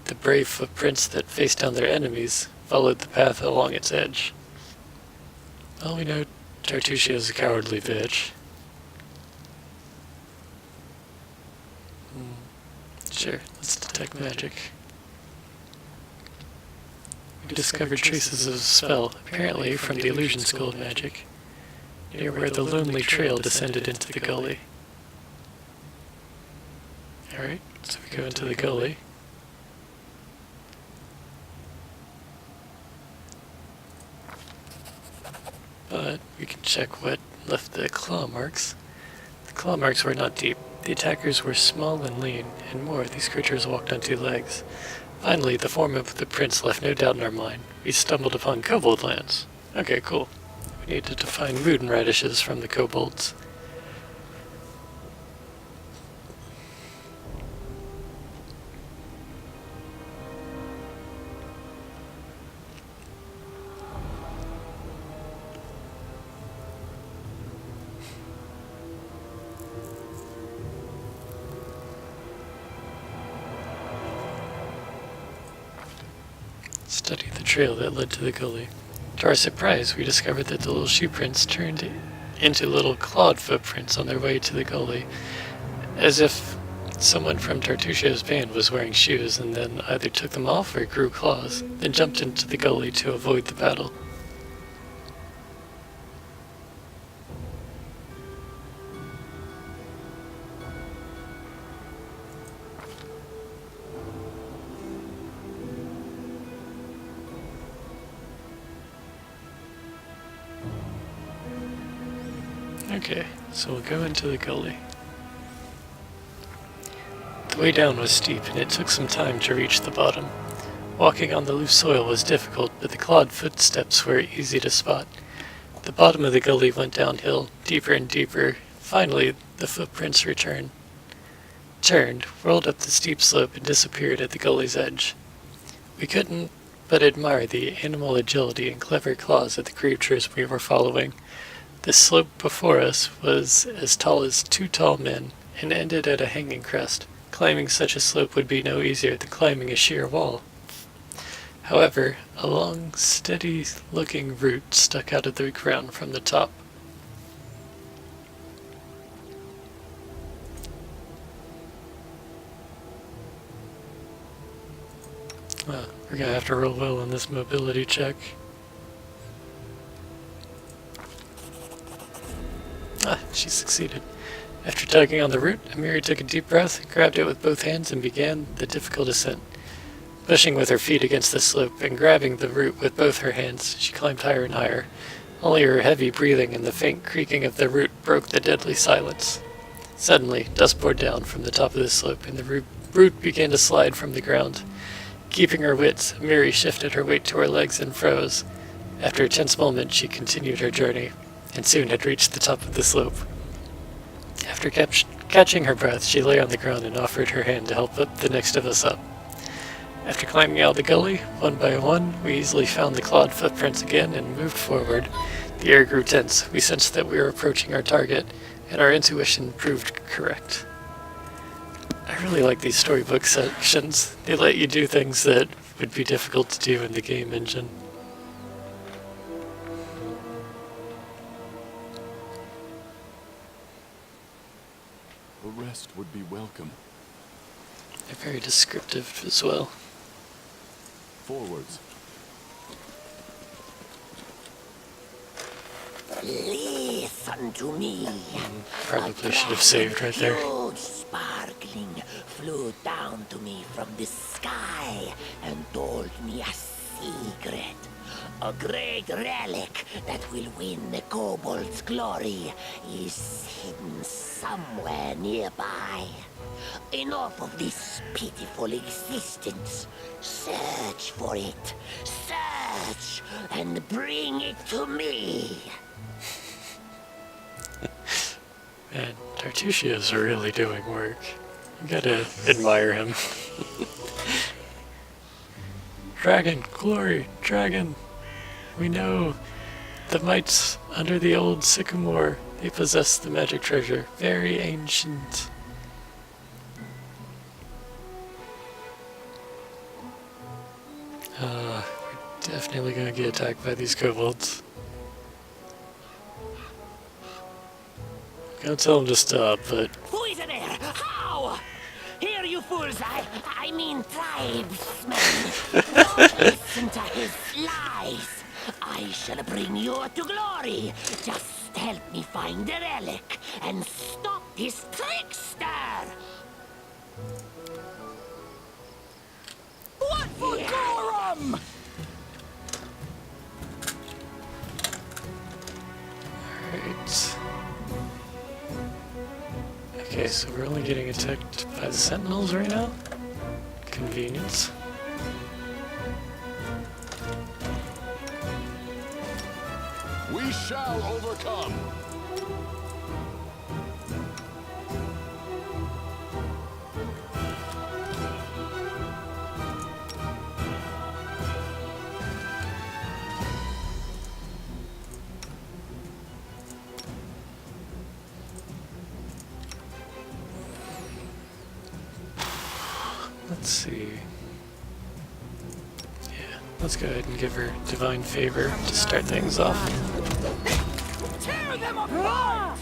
The brave footprints that faced down their enemies followed the path along its edge. Well, we know Tartusio's a cowardly bitch. Sure, let's detect magic. We discovered traces of a spell, apparently from the illusion school of magic, near where the lonely trail descended into the gully. Alright, so we go into the gully. But we can check what left the claw marks. The claw marks were not deep. The attackers were small and lean, and more, these creatures walked on two legs. Finally, the form of the prince left no doubt in our mind. We stumbled upon kobold lands. Okay, cool. We needed to find moon radishes from the kobolds. study the trail that led to the gully. To our surprise, we discovered that the little shoe prints turned into little clawed footprints on their way to the gully, as if someone from Tartuccio's band was wearing shoes and then either took them off or grew claws, then jumped into the gully to avoid the battle. Okay, so we'll go into the gully. The way down was steep, and it took some time to reach the bottom. Walking on the loose soil was difficult, but the clawed footsteps were easy to spot. The bottom of the gully went downhill, deeper and deeper. Finally, the footprints turned, whirled up the steep slope, and disappeared at the gully's edge. We couldn't but admire the animal agility and clever claws of the creatures we were following. The slope before us was as tall as 2 tall men, and ended at a hanging crest. Climbing such a slope would be no easier than climbing a sheer wall. However, a long, steady-looking root stuck out of the ground from the top. We're gonna have to roll well on this mobility check. She succeeded. After tugging on the root, Amiri took a deep breath, grabbed it with both hands, and began the difficult ascent. Pushing with her feet against the slope and grabbing the root with both her hands, she climbed higher and higher. Only her heavy breathing and the faint creaking of the root broke the deadly silence. Suddenly, dust poured down from the top of the slope, and the root began to slide from the ground. Keeping her wits, Amiri shifted her weight to her legs and froze. After a tense moment, she continued her journey, and soon had reached the top of the slope. After catching her breath, she lay on the ground and offered her hand to help the next of us up. After climbing out of the gully, one by one, we easily found the clawed footprints again and moved forward. The air grew tense. We sensed that we were approaching our target, and our intuition proved correct. I really like these storybook sections. They let you do things that would be difficult to do in the game engine. A rest would be welcome. They're very descriptive as well. Forwards. Listen to me. Probably should have saved right there. Huge sparkling flew down to me from the sky and told me a secret. A great relic that will win the kobold's glory is hidden somewhere nearby. Enough of this pitiful existence. Search for it. Search and bring it to me. Man, Tartuccio's really doing work. You gotta admire him. Dragon, glory, dragon. We know the mites under the old sycamore. They possess the magic treasure. Very ancient. We're definitely gonna get attacked by these kobolds. I'm gonna tell them to stop, but... Who is there? How? Here, you fools! I mean tribesmen. Don't listen to his lies. I shall bring you to glory. Just help me find the relic and stop this trickster. What for Gorum? Alright. Okay, so we're only getting attacked by the sentinels right now. Convenience. We shall overcome. Let's see. Yeah. Let's go ahead and give her Divine Favor to start things off. Tear them apart!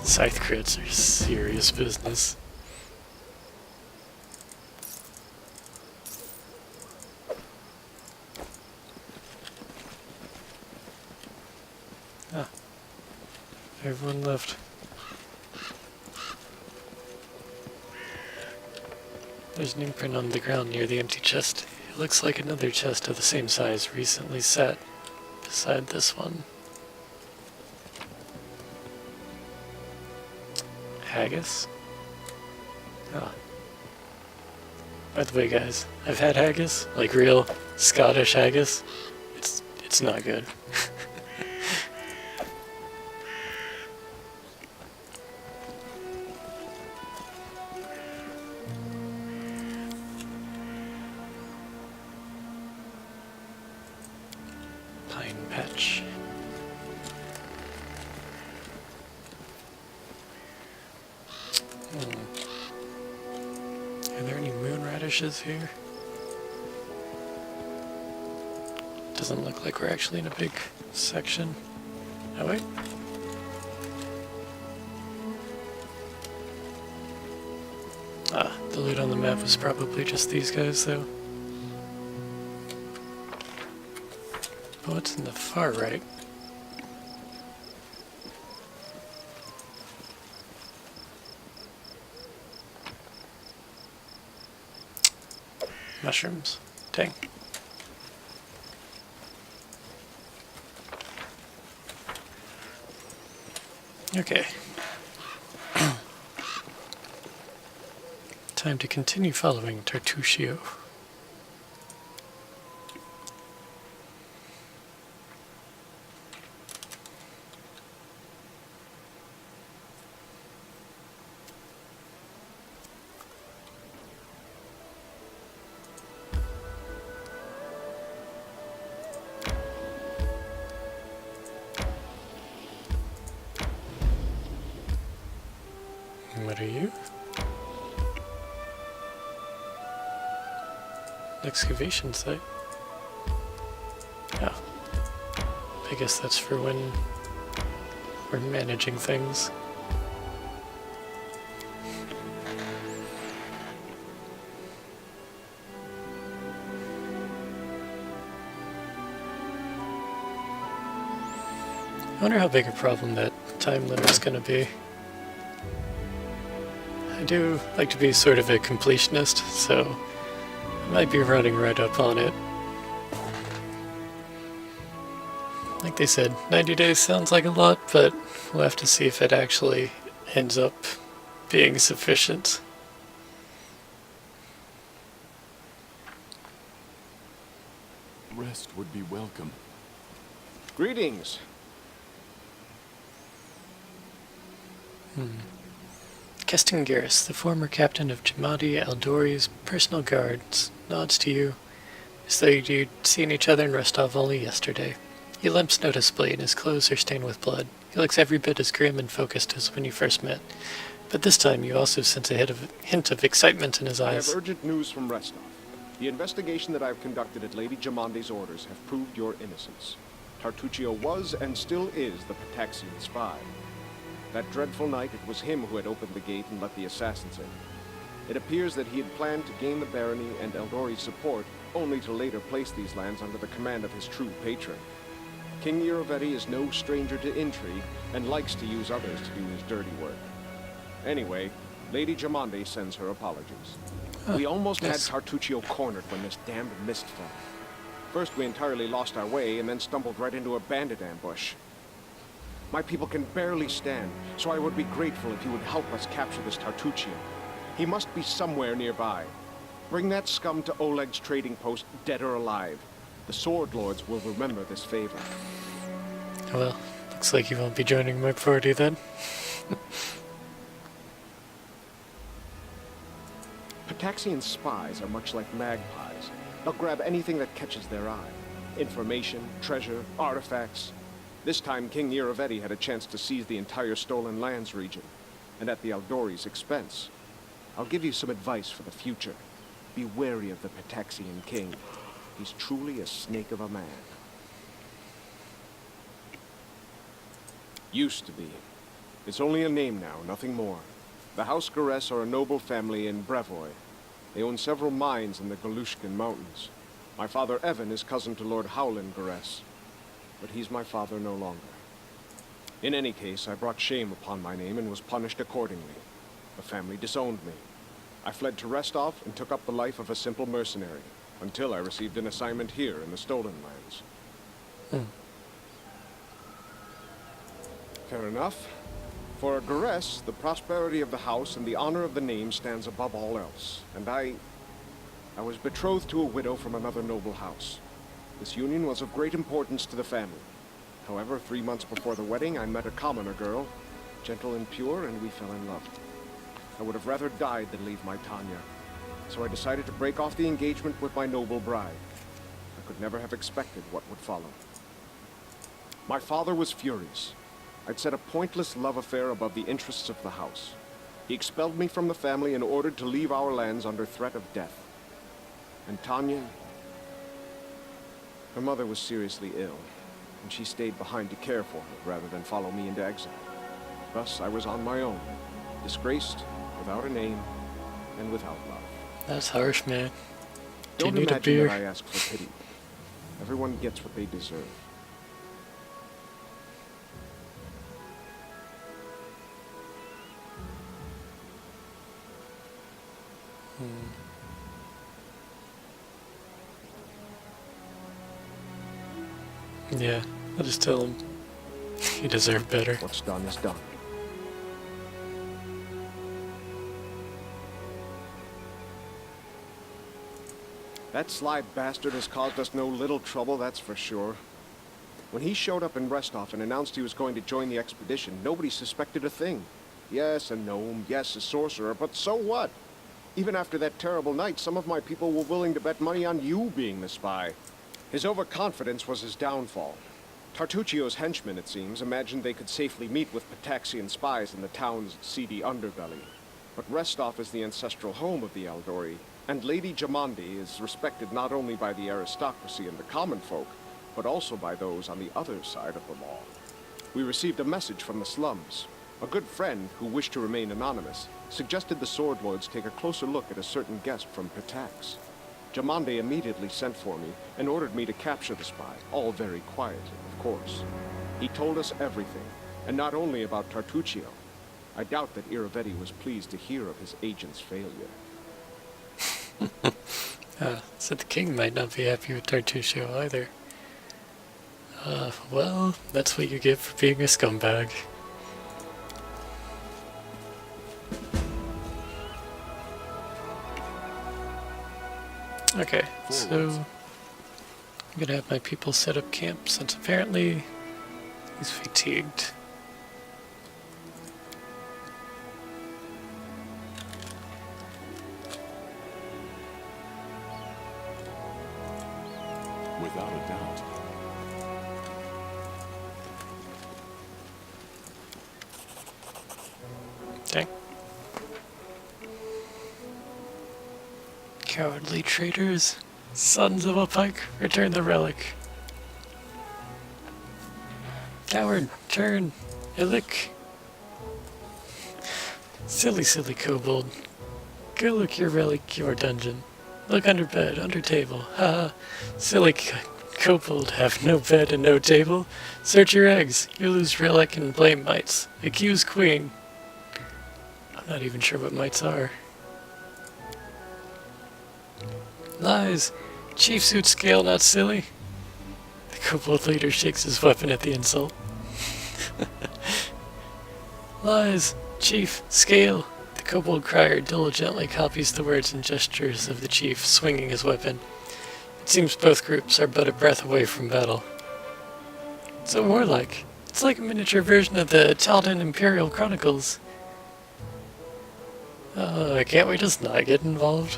Scythe crits are serious business. Ah. Everyone left. There's an imprint on the ground near the empty chest. It looks like another chest of the same size recently sat beside this one. Haggis? Oh. By the way, guys, I've had haggis, like real Scottish haggis. It's not good. Pine patch. Are there any moon radishes here? Doesn't look like we're actually in a big section. Oh wait. Ah, the loot on the map was probably just these guys though. But what's in the far right? Mushrooms. Dang. Okay. Time to continue following Tartuccio. What are you? Excavation site. Oh. I guess that's for when we're managing things. I wonder how big a problem that time limit's gonna be. I do like to be sort of a completionist, so I might be running right up on it. Like they said, 90 days sounds like a lot, but we'll have to see if it actually ends up being sufficient. Rest would be welcome. Greetings. Keston Garrus, the former captain of Jamadi Eldori's personal guards, nods to you, as though you'd seen each other in Rostov only yesterday. He limps noticeably, and his clothes are stained with blood. He looks every bit as grim and focused as when you first met, but this time you also sense a hint of excitement in his I eyes. have urgent news from Rostov. The investigation that I have conducted at Lady Jamandi's orders have proved your innocence. Tartuccio was and still is the Pataxian spy. That dreadful night, it was him who had opened the gate and let the assassins in. It appears that he had planned to gain the barony and Eldori's support, only to later place these lands under the command of his true patron. King Yuravetti is no stranger to intrigue, and likes to use others to do his dirty work. Anyway, Lady Jamandi sends her apologies. We almost had Tartuccio cornered when this damned mist fell. First we entirely lost our way, and then stumbled right into a bandit ambush. My people can barely stand, so I would be grateful if you would help us capture this Tartuccio. He must be somewhere nearby. Bring that scum to Oleg's trading post, dead or alive. The Sword Lords will remember this favor. Well, looks like you won't be joining my party then. Pataxian spies are much like magpies. They'll grab anything that catches their eye. Information, treasure, artifacts. This time, King Yuravetti had a chance to seize the entire Stolen Lands region. and at the Aldori's expense. I'll give you some advice for the future. Be wary of the Pataxian king. He's truly a snake of a man. Used to be. It's only a name now, nothing more. The House Garess are a noble family in Brevoy. They own several mines in the Galushkin Mountains. My father Evan is cousin to Lord Howland Garess, but he's my father no longer. In any case, I brought shame upon my name and was punished accordingly. The family disowned me. I fled to Restov and took up the life of a simple mercenary, until I received an assignment here in the Stolen Lands. Fair enough. For a Garess, the prosperity of the house and the honor of the name stands above all else, and I was betrothed to a widow from another noble house. This union was of great importance to the family. However, 3 months before the wedding, I met a commoner girl, gentle and pure, and we fell in love. I would have rather died than leave my Tanya, so I decided to break off the engagement with my noble bride. I could never have expected what would follow. My father was furious. I'd set a pointless love affair above the interests of the house. He expelled me from the family and ordered to leave our lands under threat of death. And Tanya, her mother was seriously ill, and she stayed behind to care for her rather than follow me into exile. Thus, I was on my own, disgraced, without a name, and without love. That's harsh, man. Do you Don't need a imagine beer? that I ask for pity. Everyone gets what they deserve. Yeah, I'll just tell him you deserve better. What's done is done. That sly bastard has caused us no little trouble, that's for sure. When he showed up in Restov and announced he was going to join the expedition, nobody suspected a thing. Yes, a gnome, yes, a sorcerer, but so what? Even after that terrible night, some of my people were willing to bet money on you being the spy. His overconfidence was his downfall. Tartuccio's henchmen, it seems, imagined they could safely meet with Pataxian spies in the town's seedy underbelly. But Restov is the ancestral home of the Aldori, and Lady Jamandi is respected not only by the aristocracy and the common folk, but also by those on the other side of the law. We received a message from the slums. A good friend, who wished to remain anonymous, suggested the Sword Lords take a closer look at a certain guest from Patax. Jamande immediately sent for me and ordered me to capture the spy, all very quietly, of course. He told us everything, and not only about Tartuccio. I doubt that Iravetti was pleased to hear of his agent's failure. So the king might not be happy with Tartuccio either. Well, that's what you get for being a scumbag. Okay, so I'm gonna have my people set up camp since apparently he's fatigued. Without a doubt. Dang. Cowardly traitors, sons of a pike, return the relic. Coward, turn, Illick. Silly, silly kobold. Go look your relic, your dungeon. Look under bed, under table. Ha! Silly kobold, have no bed and no table. Search your eggs. You lose relic and blame mites. Accuse queen. I'm not even sure what mites are. Lies. Chief suit scale, not silly. The kobold leader shakes his weapon at the insult. Lies. Chief, scale. The kobold crier diligently copies the words and gestures of the chief, swinging his weapon. It seems both groups are but a breath away from battle. So warlike. It's like a miniature version of the Taldan Imperial Chronicles. Can't we just not get involved?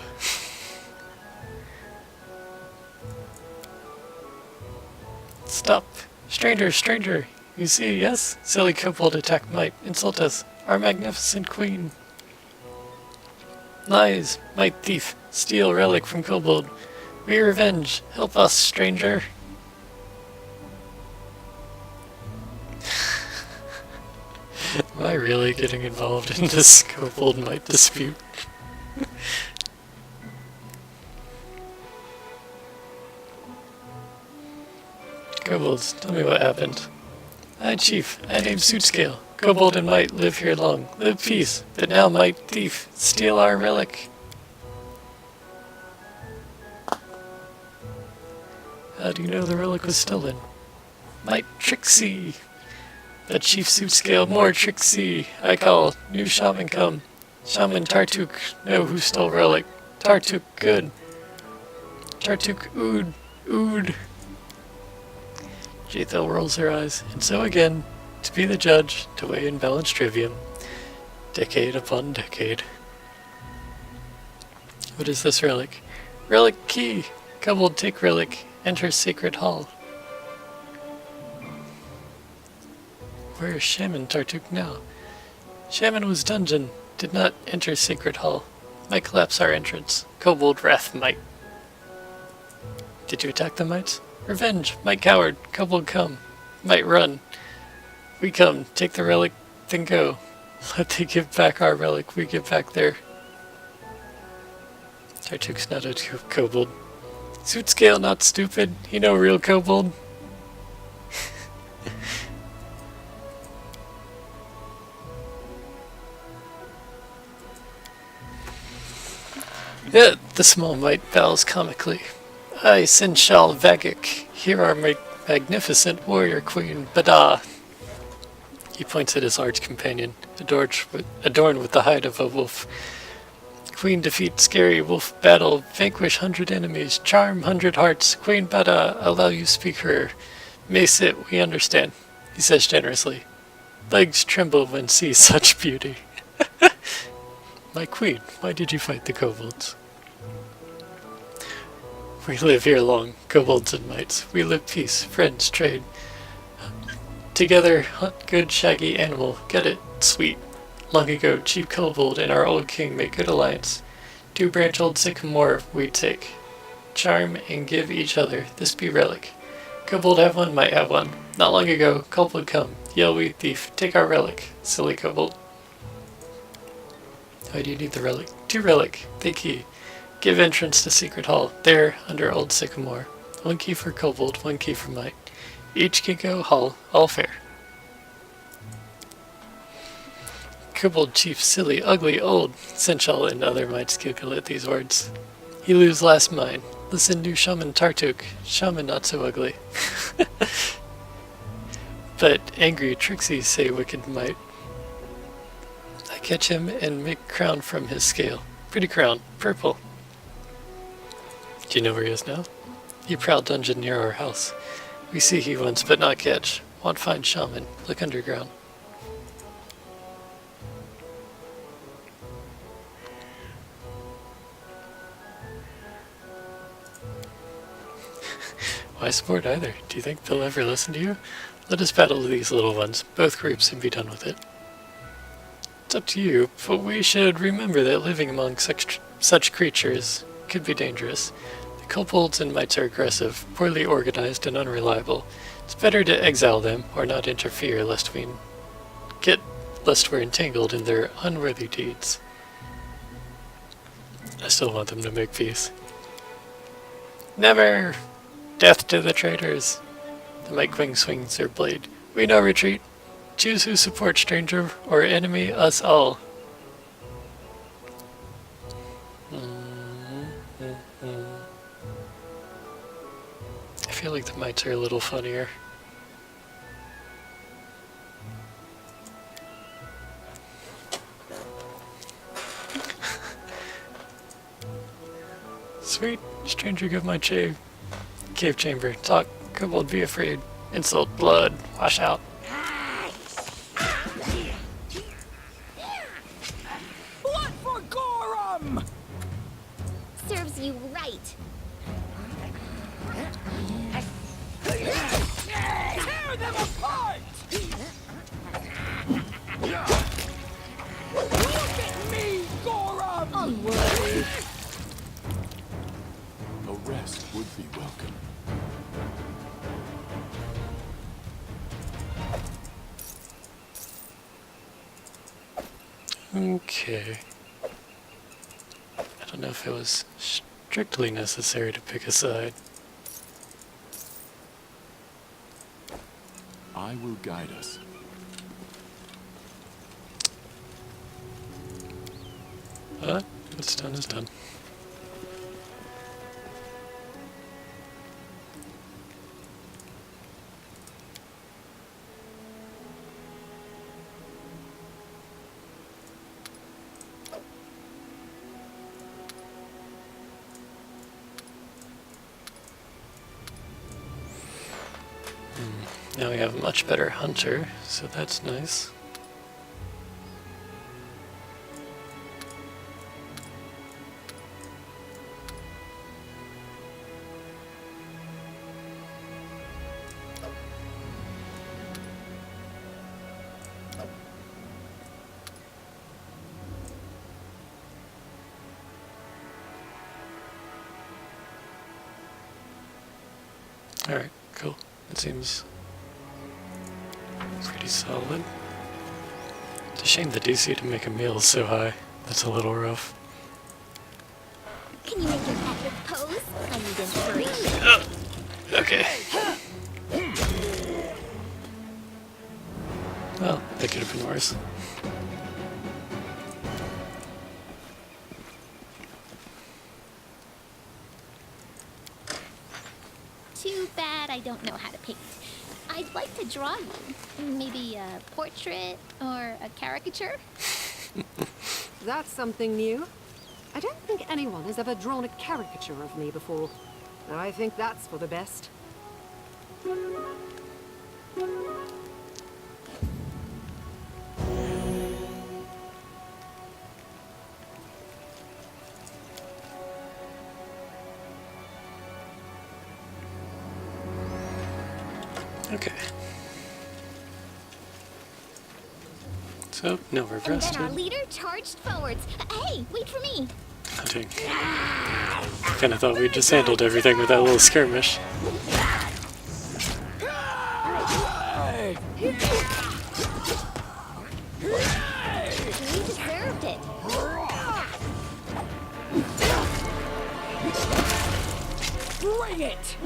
Stop. Stranger, stranger. You see, yes? Silly kobold attack might insult us. our magnificent queen. Lies, might thief, steal relic from kobold. We revenge, help us, stranger. Am I really getting involved in this kobold might dispute? Kobolds, tell me what happened. Hi, Chief. I named Suitscale. Kobold and Might live here long. Live peace. But now Might thief steal our relic. How do you know the relic was stolen? Might Trixie. The Chief Suitscale more Trixie. I call. New shaman come. Shaman Tartuk know who stole relic. Tartuk good. Tartuk ood. Jaethel rolls her eyes, and so again, to be the judge, to weigh in balanced trivium, decade upon decade. What is this relic? Relic key! Kobold take relic, enter sacred hall. Where is Shaman Tartuk now? Shaman was dungeon, did not enter sacred hall. Might collapse our entrance. Kobold wrath might. Did you attack the mites? Revenge! Might coward! Kobold come! Might run! We come, take the relic, then go. Let they give back our relic, we give back their... Tartuk's not a kobold. Suitscale not stupid, he no real kobold. Yeah, the small mite bows comically. I, Sinshal Vagik, here are my magnificent warrior queen, Bada. He points at his arch companion, adorned with the hide of a wolf. Queen defeat scary wolf battle, vanquish 100 enemies, charm 100 hearts. Queen Bada, allow you speak her. May sit, we understand, he says generously. Legs tremble when see such beauty. My queen, why did you fight the kobolds? We live here long, kobolds and mites. We live peace, friends, trade. Together, hunt good shaggy animal. Get it? Sweet. Long ago, Chief Kobold and our old king made good alliance. 2 branch old sycamore we take. Charm and give each other. This be relic. Kobold have one, might have one. Not long ago, kobold come. Yell we thief. Take our relic. Silly kobold. Why do you need the relic? 2 relic. The key. Give entrance to secret hall. There, under old sycamore. 1 key for kobold, 1 key for might. Each can go hall, all fair. Kobold chief silly, ugly, old. Sinshal and other mites calculate these words. He lose last mine. Listen to Shaman Tartuk. Shaman not so ugly. But angry Trixie say wicked might. I catch him and make crown from his scale. Pretty crown, purple. Do you know where he is now? He proud dungeon near our house. We see he once, but not catch. Want find shaman. Look underground. Why support either? Do you think they'll ever listen to you? Let us battle these little ones, both groups, and be done with it. It's up to you, but we should remember that living among such creatures could be dangerous. The kobolds and mites are aggressive, poorly organized, and unreliable. It's better to exile them, or not interfere, lest we're entangled in their unworthy deeds. I still want them to make peace. Never! Death to the traitors! The Mite Queen swings her blade. We no retreat. Choose who supports stranger or enemy, us all. I feel like the mites are a little funnier. Sweet, stranger give my cave chamber. Talk, kobold be afraid. Insult, blood, wash out. What for Gorum? Serves you right. Tear them apart! Unworthy. A rest would be welcome. Okay. I don't know if it was strictly necessary to pick a side. I will guide us. But what's done is done. Now we have a much better hunter, so that's nice. Alright, cool. It seems pretty solid. It's a shame the DC to make a meal is so high. That's a little rough. Can you make your epic pose? I need inspiration. Okay. Well, that could have been worse. Too bad I don't know how to paint. I'd like to draw you. Maybe a portrait or a caricature? That's something new. I don't think anyone has ever drawn a caricature of me before. I think that's for the best. Okay. So, now we're And then rested. our leader charged forwards. Hey, wait for me. Hunting. Kinda thought we just handled everything with that little skirmish. We deserved it. Bring it!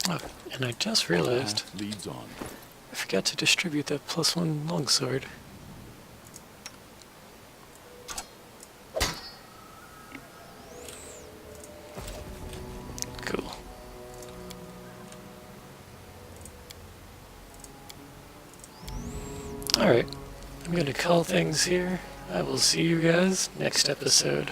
Oh, and I just realized Leads on. I forgot to distribute that +1 longsword. Cool. Alright, I'm gonna call things here. I will see you guys next episode.